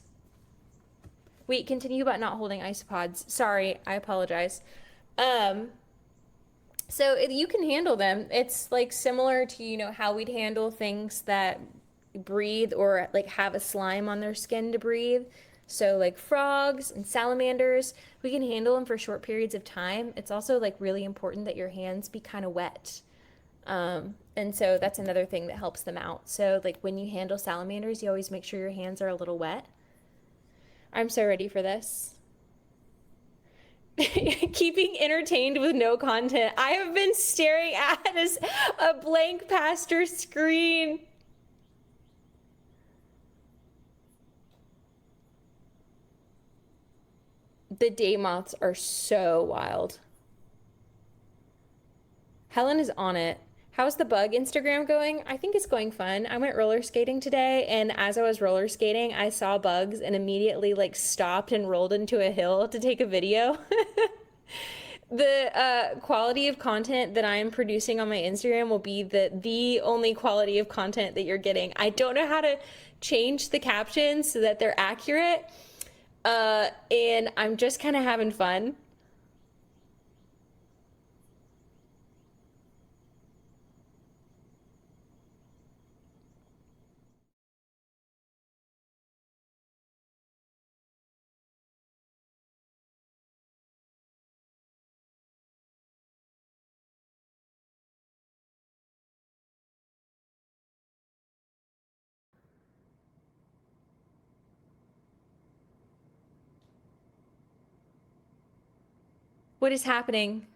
Wait, continue about not holding isopods. Sorry, I apologize. So you can handle them. It's like similar to, you know, how we'd handle things that breathe or like have a slime on their skin to breathe. So like frogs and salamanders, we can handle them for short periods of time. It's also like really important that your hands be kind of wet. And so that's another thing that helps them out. So like when you handle salamanders, you always make sure your hands are a little wet. I'm so ready for this. Keeping entertained with no content. I have been staring at a blank pastor screen. The day moths are so wild. Helen is on it. How's the bug Instagram going? I think it's going fun. I went roller skating today, and as I was roller skating, I saw bugs and immediately like stopped and rolled into a hill to take a video. The quality of content that I am producing on my Instagram will be the only quality of content that you're getting. I don't know how to change the captions so that they're accurate, and I'm just kind of having fun. What is happening?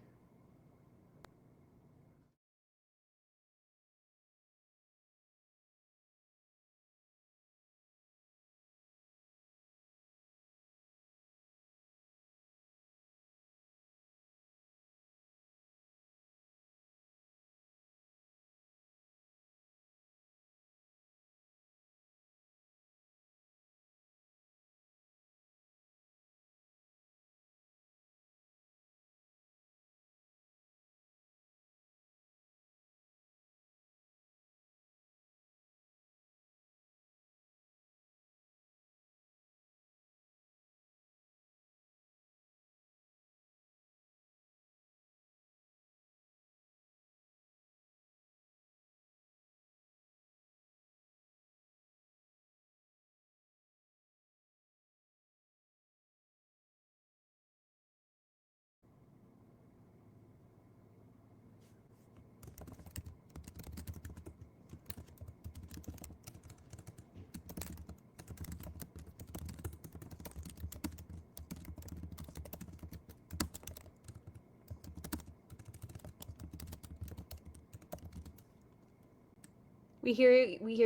We hear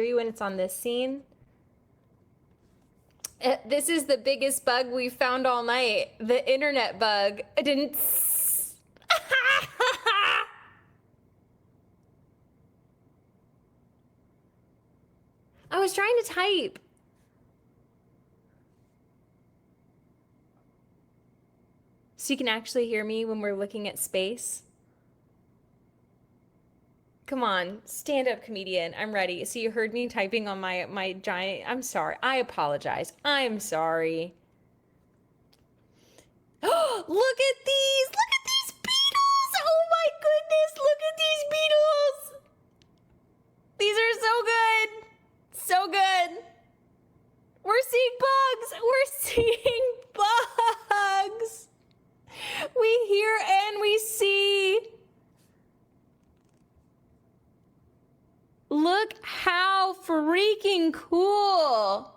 you when it's on this scene. This is the biggest bug we've found all night. The internet bug. I didn't. I was trying to type. So you can actually hear me when we're looking at space. Come on, stand up comedian. I'm ready. So you heard me typing on my giant. I'm sorry. I apologize. I'm sorry. Look at these. Look at these beetles. Oh my goodness. Look at these beetles. These are so good. So good. We're seeing bugs. We're seeing bugs. We hear and we see. Look how freaking cool.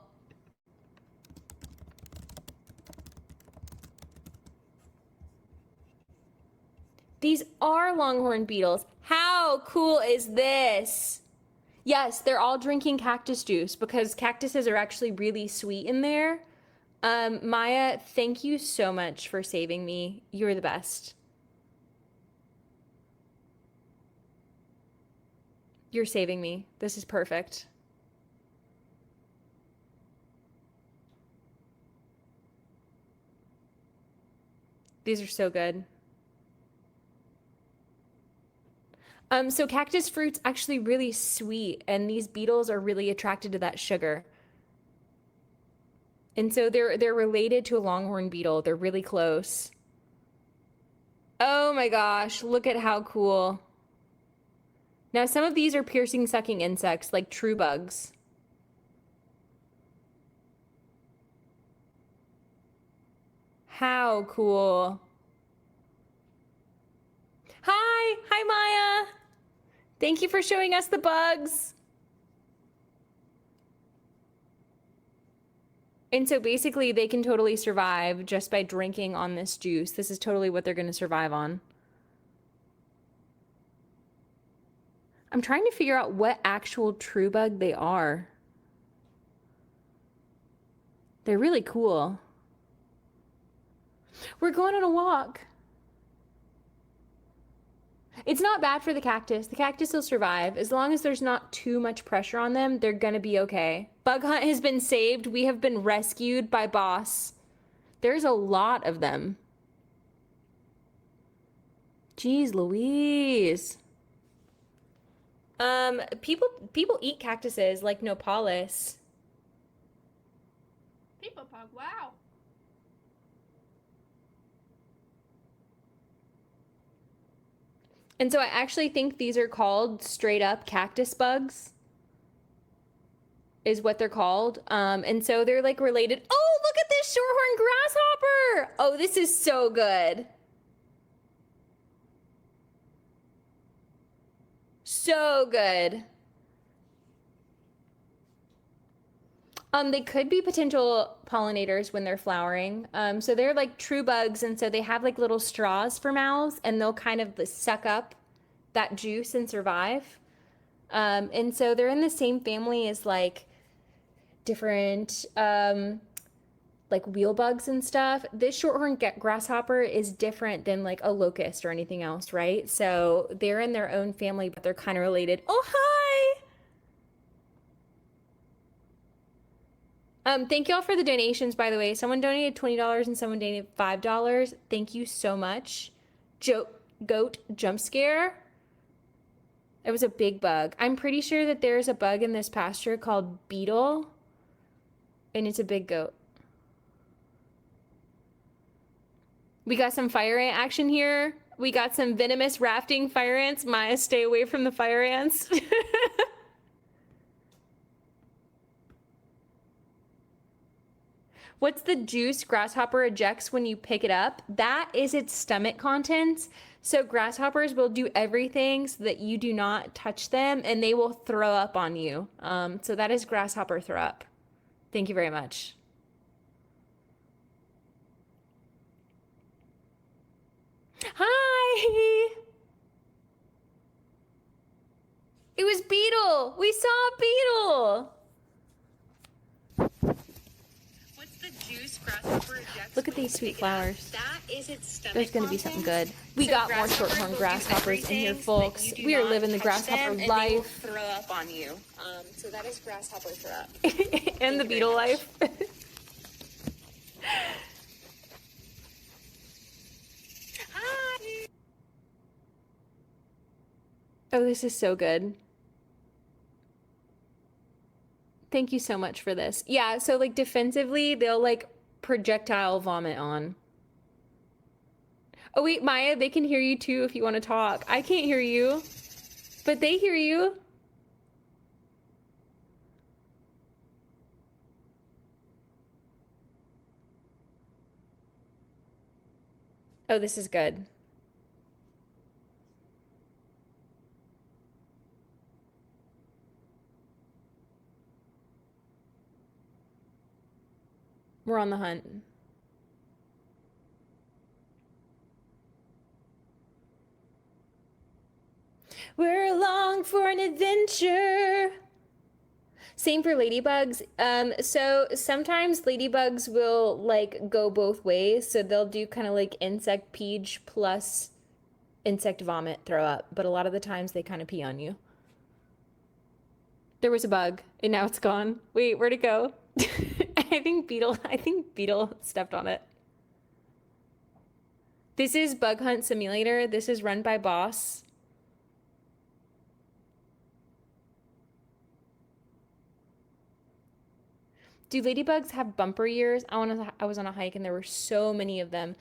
These are longhorn beetles. How cool is this? Yes, they're all drinking cactus juice because cactuses are actually really sweet in there. Maya, thank you so much for saving me. You're the best. You're saving me. This is perfect. These are so good. So cactus fruit's actually really sweet, and these beetles are really attracted to that sugar. And so they're related to a longhorn beetle. They're really close. Oh my gosh, look at how cool. Now some of these are piercing sucking insects like true bugs. How cool. Hi Maya. Thank you for showing us the bugs. And so basically they can totally survive just by drinking on this juice. This is totally what they're going to survive on. I'm trying to figure out what actual true bug they are. They're really cool. We're going on a walk. It's not bad for the cactus. The cactus will survive. As long as there's not too much pressure on them, they're gonna be okay. Bug hunt has been saved. We have been rescued by boss. There's a lot of them. Jeez Louise. People eat cactuses like Nopalis. People pug, wow. And so I actually think these are called straight up cactus bugs is what they're called. And so they're like related. Oh, look at this shorthorn grasshopper. Oh, this is so good. So good. They could be potential pollinators when they're flowering. So they're like true bugs, and so they have like little straws for mouths, and they'll kind of suck up that juice and survive. And so they're in the same family as like different like wheel bugs and stuff. This shorthorn grasshopper is different than like a locust or anything else, right? So they're in their own family, but they're kind of related. Oh, hi! Thank y'all for the donations, by the way. Someone donated $20 and someone donated $5. Thank you so much. Goat jump scare. It was a big bug. I'm pretty sure that there's a bug in this pasture called beetle, and it's a big goat. We got some fire ant action here. We got some venomous rafting fire ants. Maya, stay away from the fire ants. What's the juice grasshopper ejects when you pick it up? That is its stomach contents. So grasshoppers will do everything so that you do not touch them, and they will throw up on you. So that is grasshopper throw up. Thank you very much. Hi! It was beetle. We saw a beetle. What's the juice this grasshopper ejects Look at when these you sweet pick it up. flowers. That is its stomach There's gonna be something good. contents. We So got more grasshoppers shorthorn will do grasshoppers in here, everything folks. that you do We are not living the touch grasshopper them, and they will life. throw up on you. So that is grasshopper throw up. And the beetle life. Hi. Oh, this is so good. Thank you so much for this. Yeah, so like defensively, they'll like projectile vomit on. Oh wait, Maya, they can hear you too if you want to talk. I can't hear you, but they hear you. Oh, this is good. We're on the hunt. We're along for an adventure. Same for ladybugs. So sometimes ladybugs will like go both ways. So they'll do kind of like insect peege plus insect vomit throw up. But a lot of the times they kind of pee on you. There was a bug and now it's gone. Wait, where'd it go? I think Beetle stepped on it. This is Bug Hunt Simulator. This is run by Boss. Do ladybugs have bumper ears? I was on a hike and there were so many of them.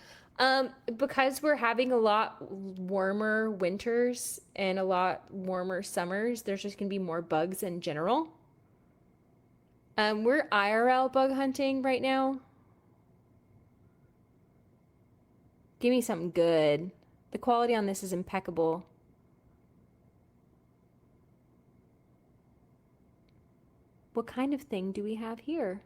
Because we're having a lot warmer winters and a lot warmer summers, there's just gonna be more bugs in general. We're IRL bug hunting right now. Give me something good. The quality on this is impeccable. What kind of thing do we have here?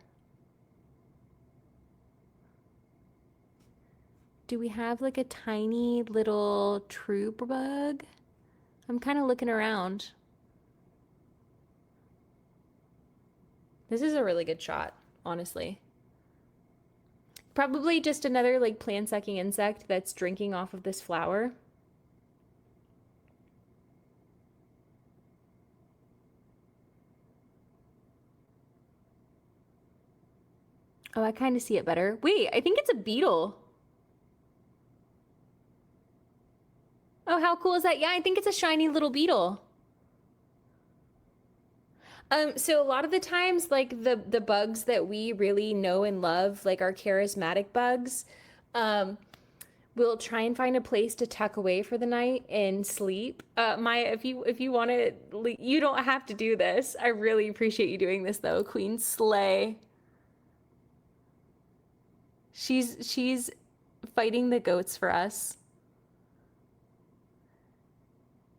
Do we have like a tiny little trooper bug? I'm kind of looking around. This is a really good shot, honestly. Probably just another like plant-sucking insect that's drinking off of this flower. Oh, I kind of see it better. Wait, I think it's a beetle. Oh, how cool is that? Yeah, I think it's a shiny little beetle. So a lot of the times, like the bugs that we really know and love, like our charismatic bugs, we'll try and find a place to tuck away for the night and sleep. Maya, if you want to, you don't have to do this. I really appreciate you doing this though, Queen Slay. She's fighting the goats for us.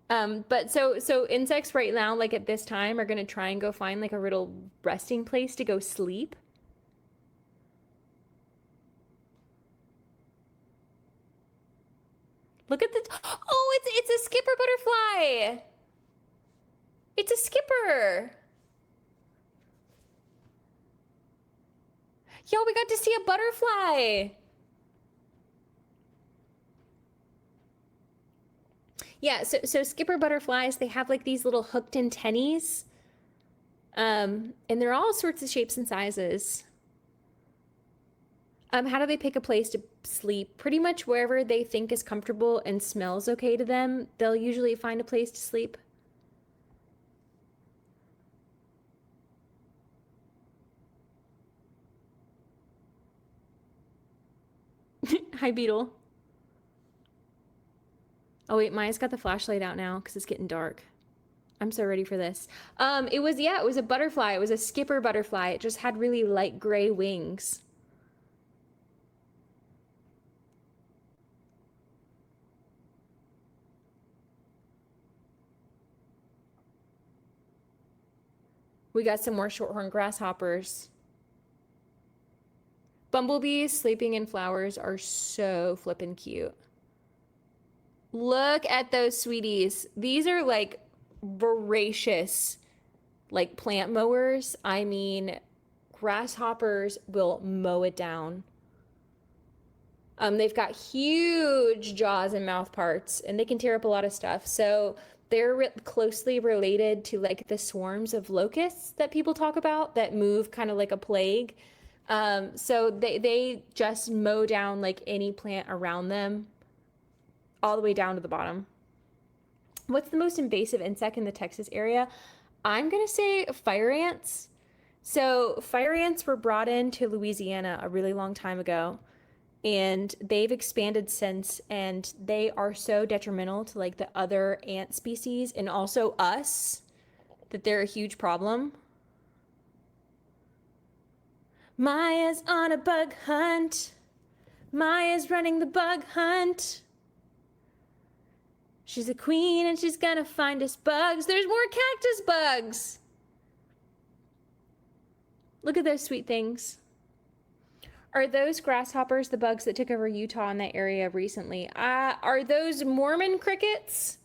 But so insects right now, like at this time, are gonna try and go find like a little resting place to go sleep. Look at the, oh, it's a skipper butterfly. It's a skipper. Yo, we got to see a butterfly. Yeah, so skipper butterflies, they have like these little hooked antennae. And they're all sorts of shapes and sizes. How do they pick a place to sleep? Pretty much wherever they think is comfortable and smells okay to them, they'll usually find a place to sleep. Hi, Beetle. Oh wait, Maya's got the flashlight out now because it's getting dark. I'm so ready for this. It was a butterfly. It was a skipper butterfly. It just had really light gray wings. We got some more shorthorn grasshoppers. Bumblebees sleeping in flowers are so flippin' cute. Look at those sweeties. These are like voracious, like plant mowers. I mean, grasshoppers will mow it down. They've got huge jaws and mouth parts, and they can tear up a lot of stuff. So they're closely related to like the swarms of locusts that people talk about that move kind of like a plague. So they just mow down like any plant around them all the way down to the bottom. What's the most invasive insect in the Texas area? I'm going to say fire ants. So fire ants were brought into Louisiana a really long time ago, and they've expanded since, and they are so detrimental to like the other ant species and also us that they're a huge problem. Maya's on a bug hunt. Maya's running the bug hunt. She's a queen and she's gonna find us bugs. There's more cactus bugs. Look at those sweet things. Are those grasshoppers the bugs that took over Utah in that area recently? Are those Mormon crickets?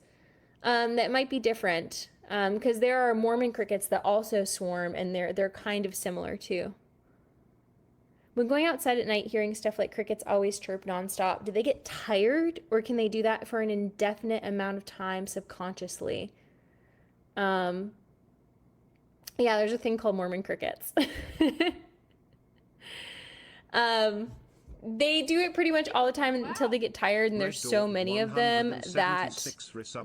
That might be different, because there are Mormon crickets that also swarm, and they're kind of similar too. When going outside at night, hearing stuff like crickets always chirp nonstop, do they get tired, or can they do that for an indefinite amount of time subconsciously? Yeah, there's a thing called Mormon crickets. They do it pretty much all the time until they get tired, and there's so many of them that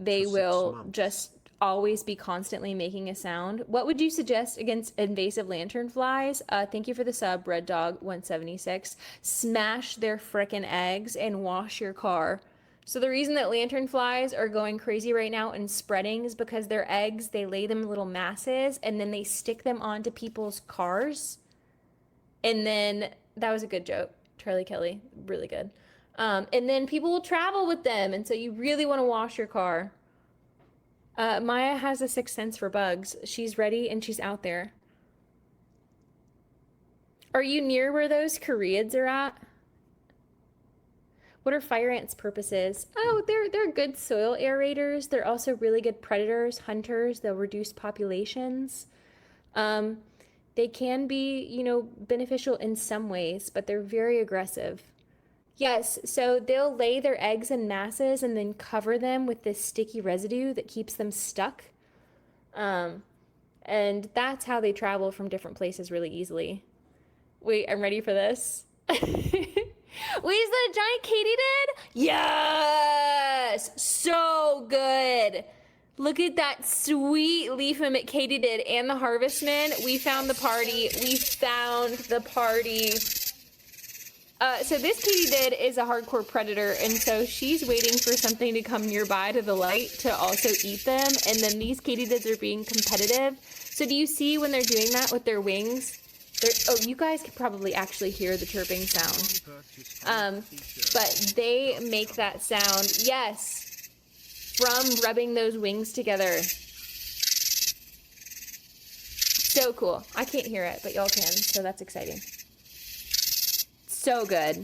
they will just always be constantly making a sound. What would you suggest against invasive lanternflies? Thank you for the sub, Red Dog 176. Smash their frickin' eggs and wash your car. So the reason that lanternflies are going crazy right now and spreading is because their eggs, they lay them in little masses and then they stick them onto people's cars. And then, that was a good joke, Charlie Kelly, really good. And then people will travel with them, and so you really want to wash your car. Maya has a sixth sense for bugs. She's ready and she's out there. Are you near where those Koreans are at? What are fire ants' purposes? Oh, they're good soil aerators. They're also really good predators, hunters. They'll reduce populations. They can be, beneficial in some ways, but they're very aggressive. Yes, so they'll lay their eggs in masses and then cover them with this sticky residue that keeps them stuck. And that's how they travel from different places really easily. Wait, I'm ready for this. Wait, is that a giant katydid? Yes! So good! Look at that sweet leaf mimic katydid and the harvestman. We found the party. We found the party. So this katydid is a hardcore predator, and so she's waiting for something to come nearby to the light to also eat them, and then these katydids are being competitive. So do you see when they're doing that with their wings? Oh, you guys can probably actually hear the chirping sound. But they make that sound, yes, from rubbing those wings together. So cool. I can't hear it, but y'all can, so that's exciting. So good.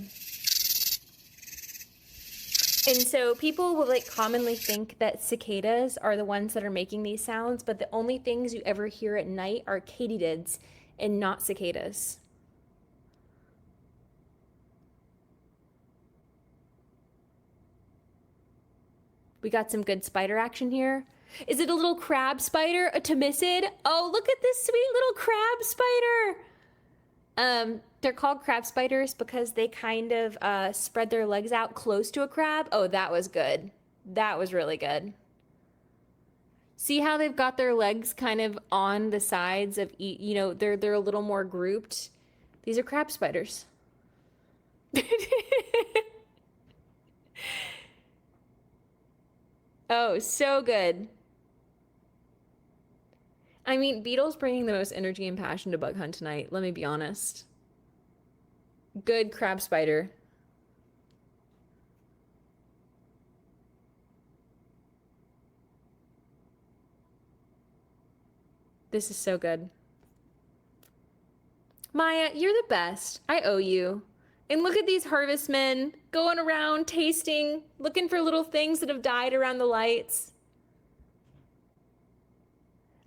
And so people will commonly think that cicadas are the ones that are making these sounds, but the only things you ever hear at night are katydids and not cicadas. We got some good spider action here. Is it a little crab spider? A tomicid? Oh, look at this sweet little crab spider. They're called crab spiders because they kind of spread their legs out close to a crab. Oh, that was good. That was really good. See how they've got their legs kind of on the sides of they're a little more grouped. These are crab spiders. Oh, so good. I mean, Beetle's bringing the most energy and passion to Bug Hunt tonight, let me be honest. Good crab spider. This is so good. Maya, you're the best. I owe you. And look at these harvestmen going around, tasting, looking for little things that have died around the lights.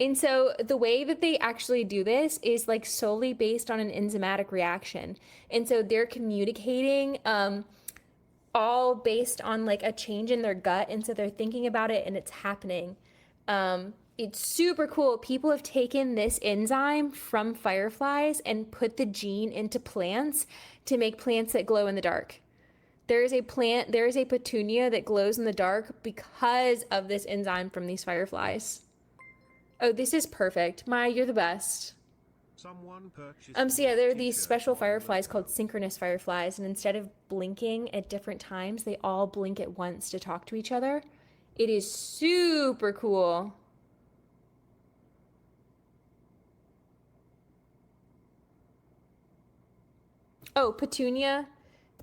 And so the way that they actually do this is like solely based on an enzymatic reaction. And so they're communicating all based on like a change in their gut. And so they're thinking about it and it's happening. It's super cool. People have taken this enzyme from fireflies and put the gene into plants to make plants that glow in the dark. There is a petunia that glows in the dark because of this enzyme from these fireflies. Oh, this is perfect. Maya, you're the best. Someone purchased So yeah, there are these t-shirt special on fireflies Amazon. called synchronous fireflies, and instead of blinking at different times, they all blink at once to talk to each other. It is super cool. Oh, petunia.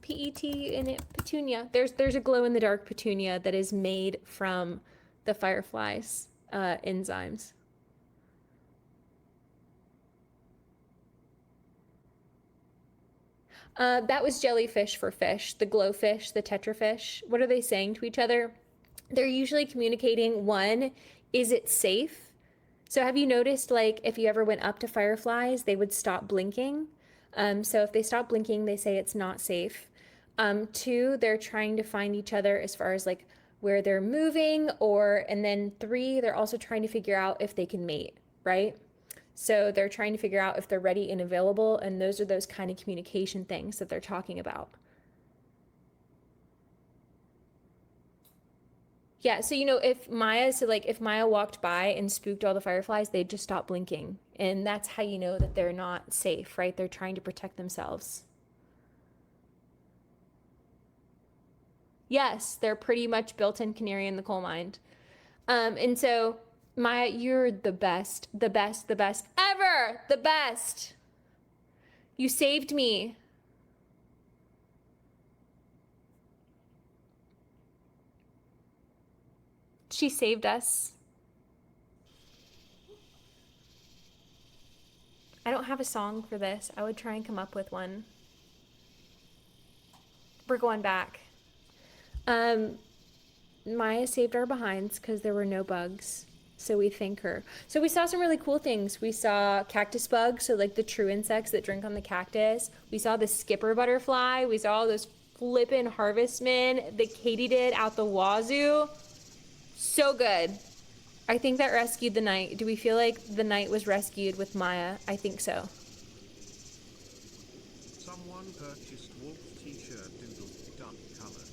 P-E-T in it, petunia. There's a glow-in-the-dark petunia that is made from the fireflies' enzymes. That was jellyfish for fish, the glowfish, the tetrafish. What are they saying to each other? They're usually communicating, one, is it safe? So have you noticed, like, if you ever went up to fireflies, they would stop blinking? So if they stop blinking, they say it's not safe. Two, they're trying to find each other as far as, like, where they're moving, and then three, they're also trying to figure out if they can mate, right? So they're trying to figure out if they're ready and available, and those are those kind of communication things that they're talking about. Yeah, so if Maya walked by and spooked all the fireflies, they'd just stop blinking. And that's how you know that they're not safe, right? They're trying to protect themselves. Yes, they're pretty much built-in canary in the coal mine. And so Maya, you're the best ever, the best. You saved me. She saved us. I don't have a song for this. I would try and come up with one. We're going back. Maya saved our behinds because there were no bugs. So we thank her. So we saw some really cool things. We saw cactus bugs, so like the true insects that drink on the cactus. We saw the skipper butterfly. We saw all those flippin' harvestmen that Katie did out the wazoo. So good. I think that rescued the night. Do we feel like the night was rescued with Maya? I think so. Someone purchased wolf t-shirt doodle duck colors.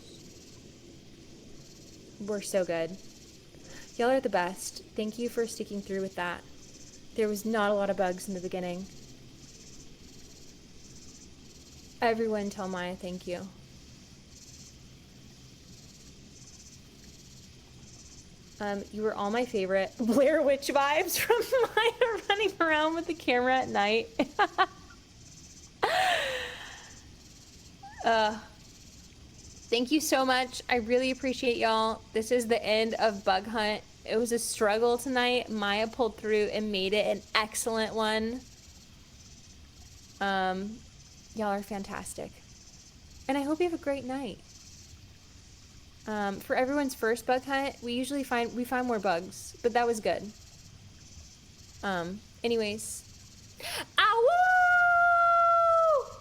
We're so good. Y'all are the best. Thank you for sticking through with that. There was not a lot of bugs in the beginning. Everyone tell Maya thank you. You were all my favorite. Blair Witch vibes from Maya running around with the camera at night. Thank you so much. I really appreciate y'all. This is the end of Bug Hunt. It was a struggle tonight. Maya pulled through and made it an excellent one. Y'all are fantastic. And I hope you have a great night. For everyone's first bug hunt, we find more bugs, but that was good. Anyways. Ow!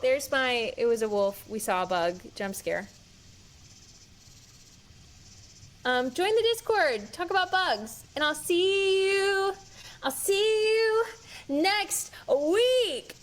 It was a wolf. We saw a bug. Jump scare. Join the Discord. Talk about bugs. And I'll see you next week.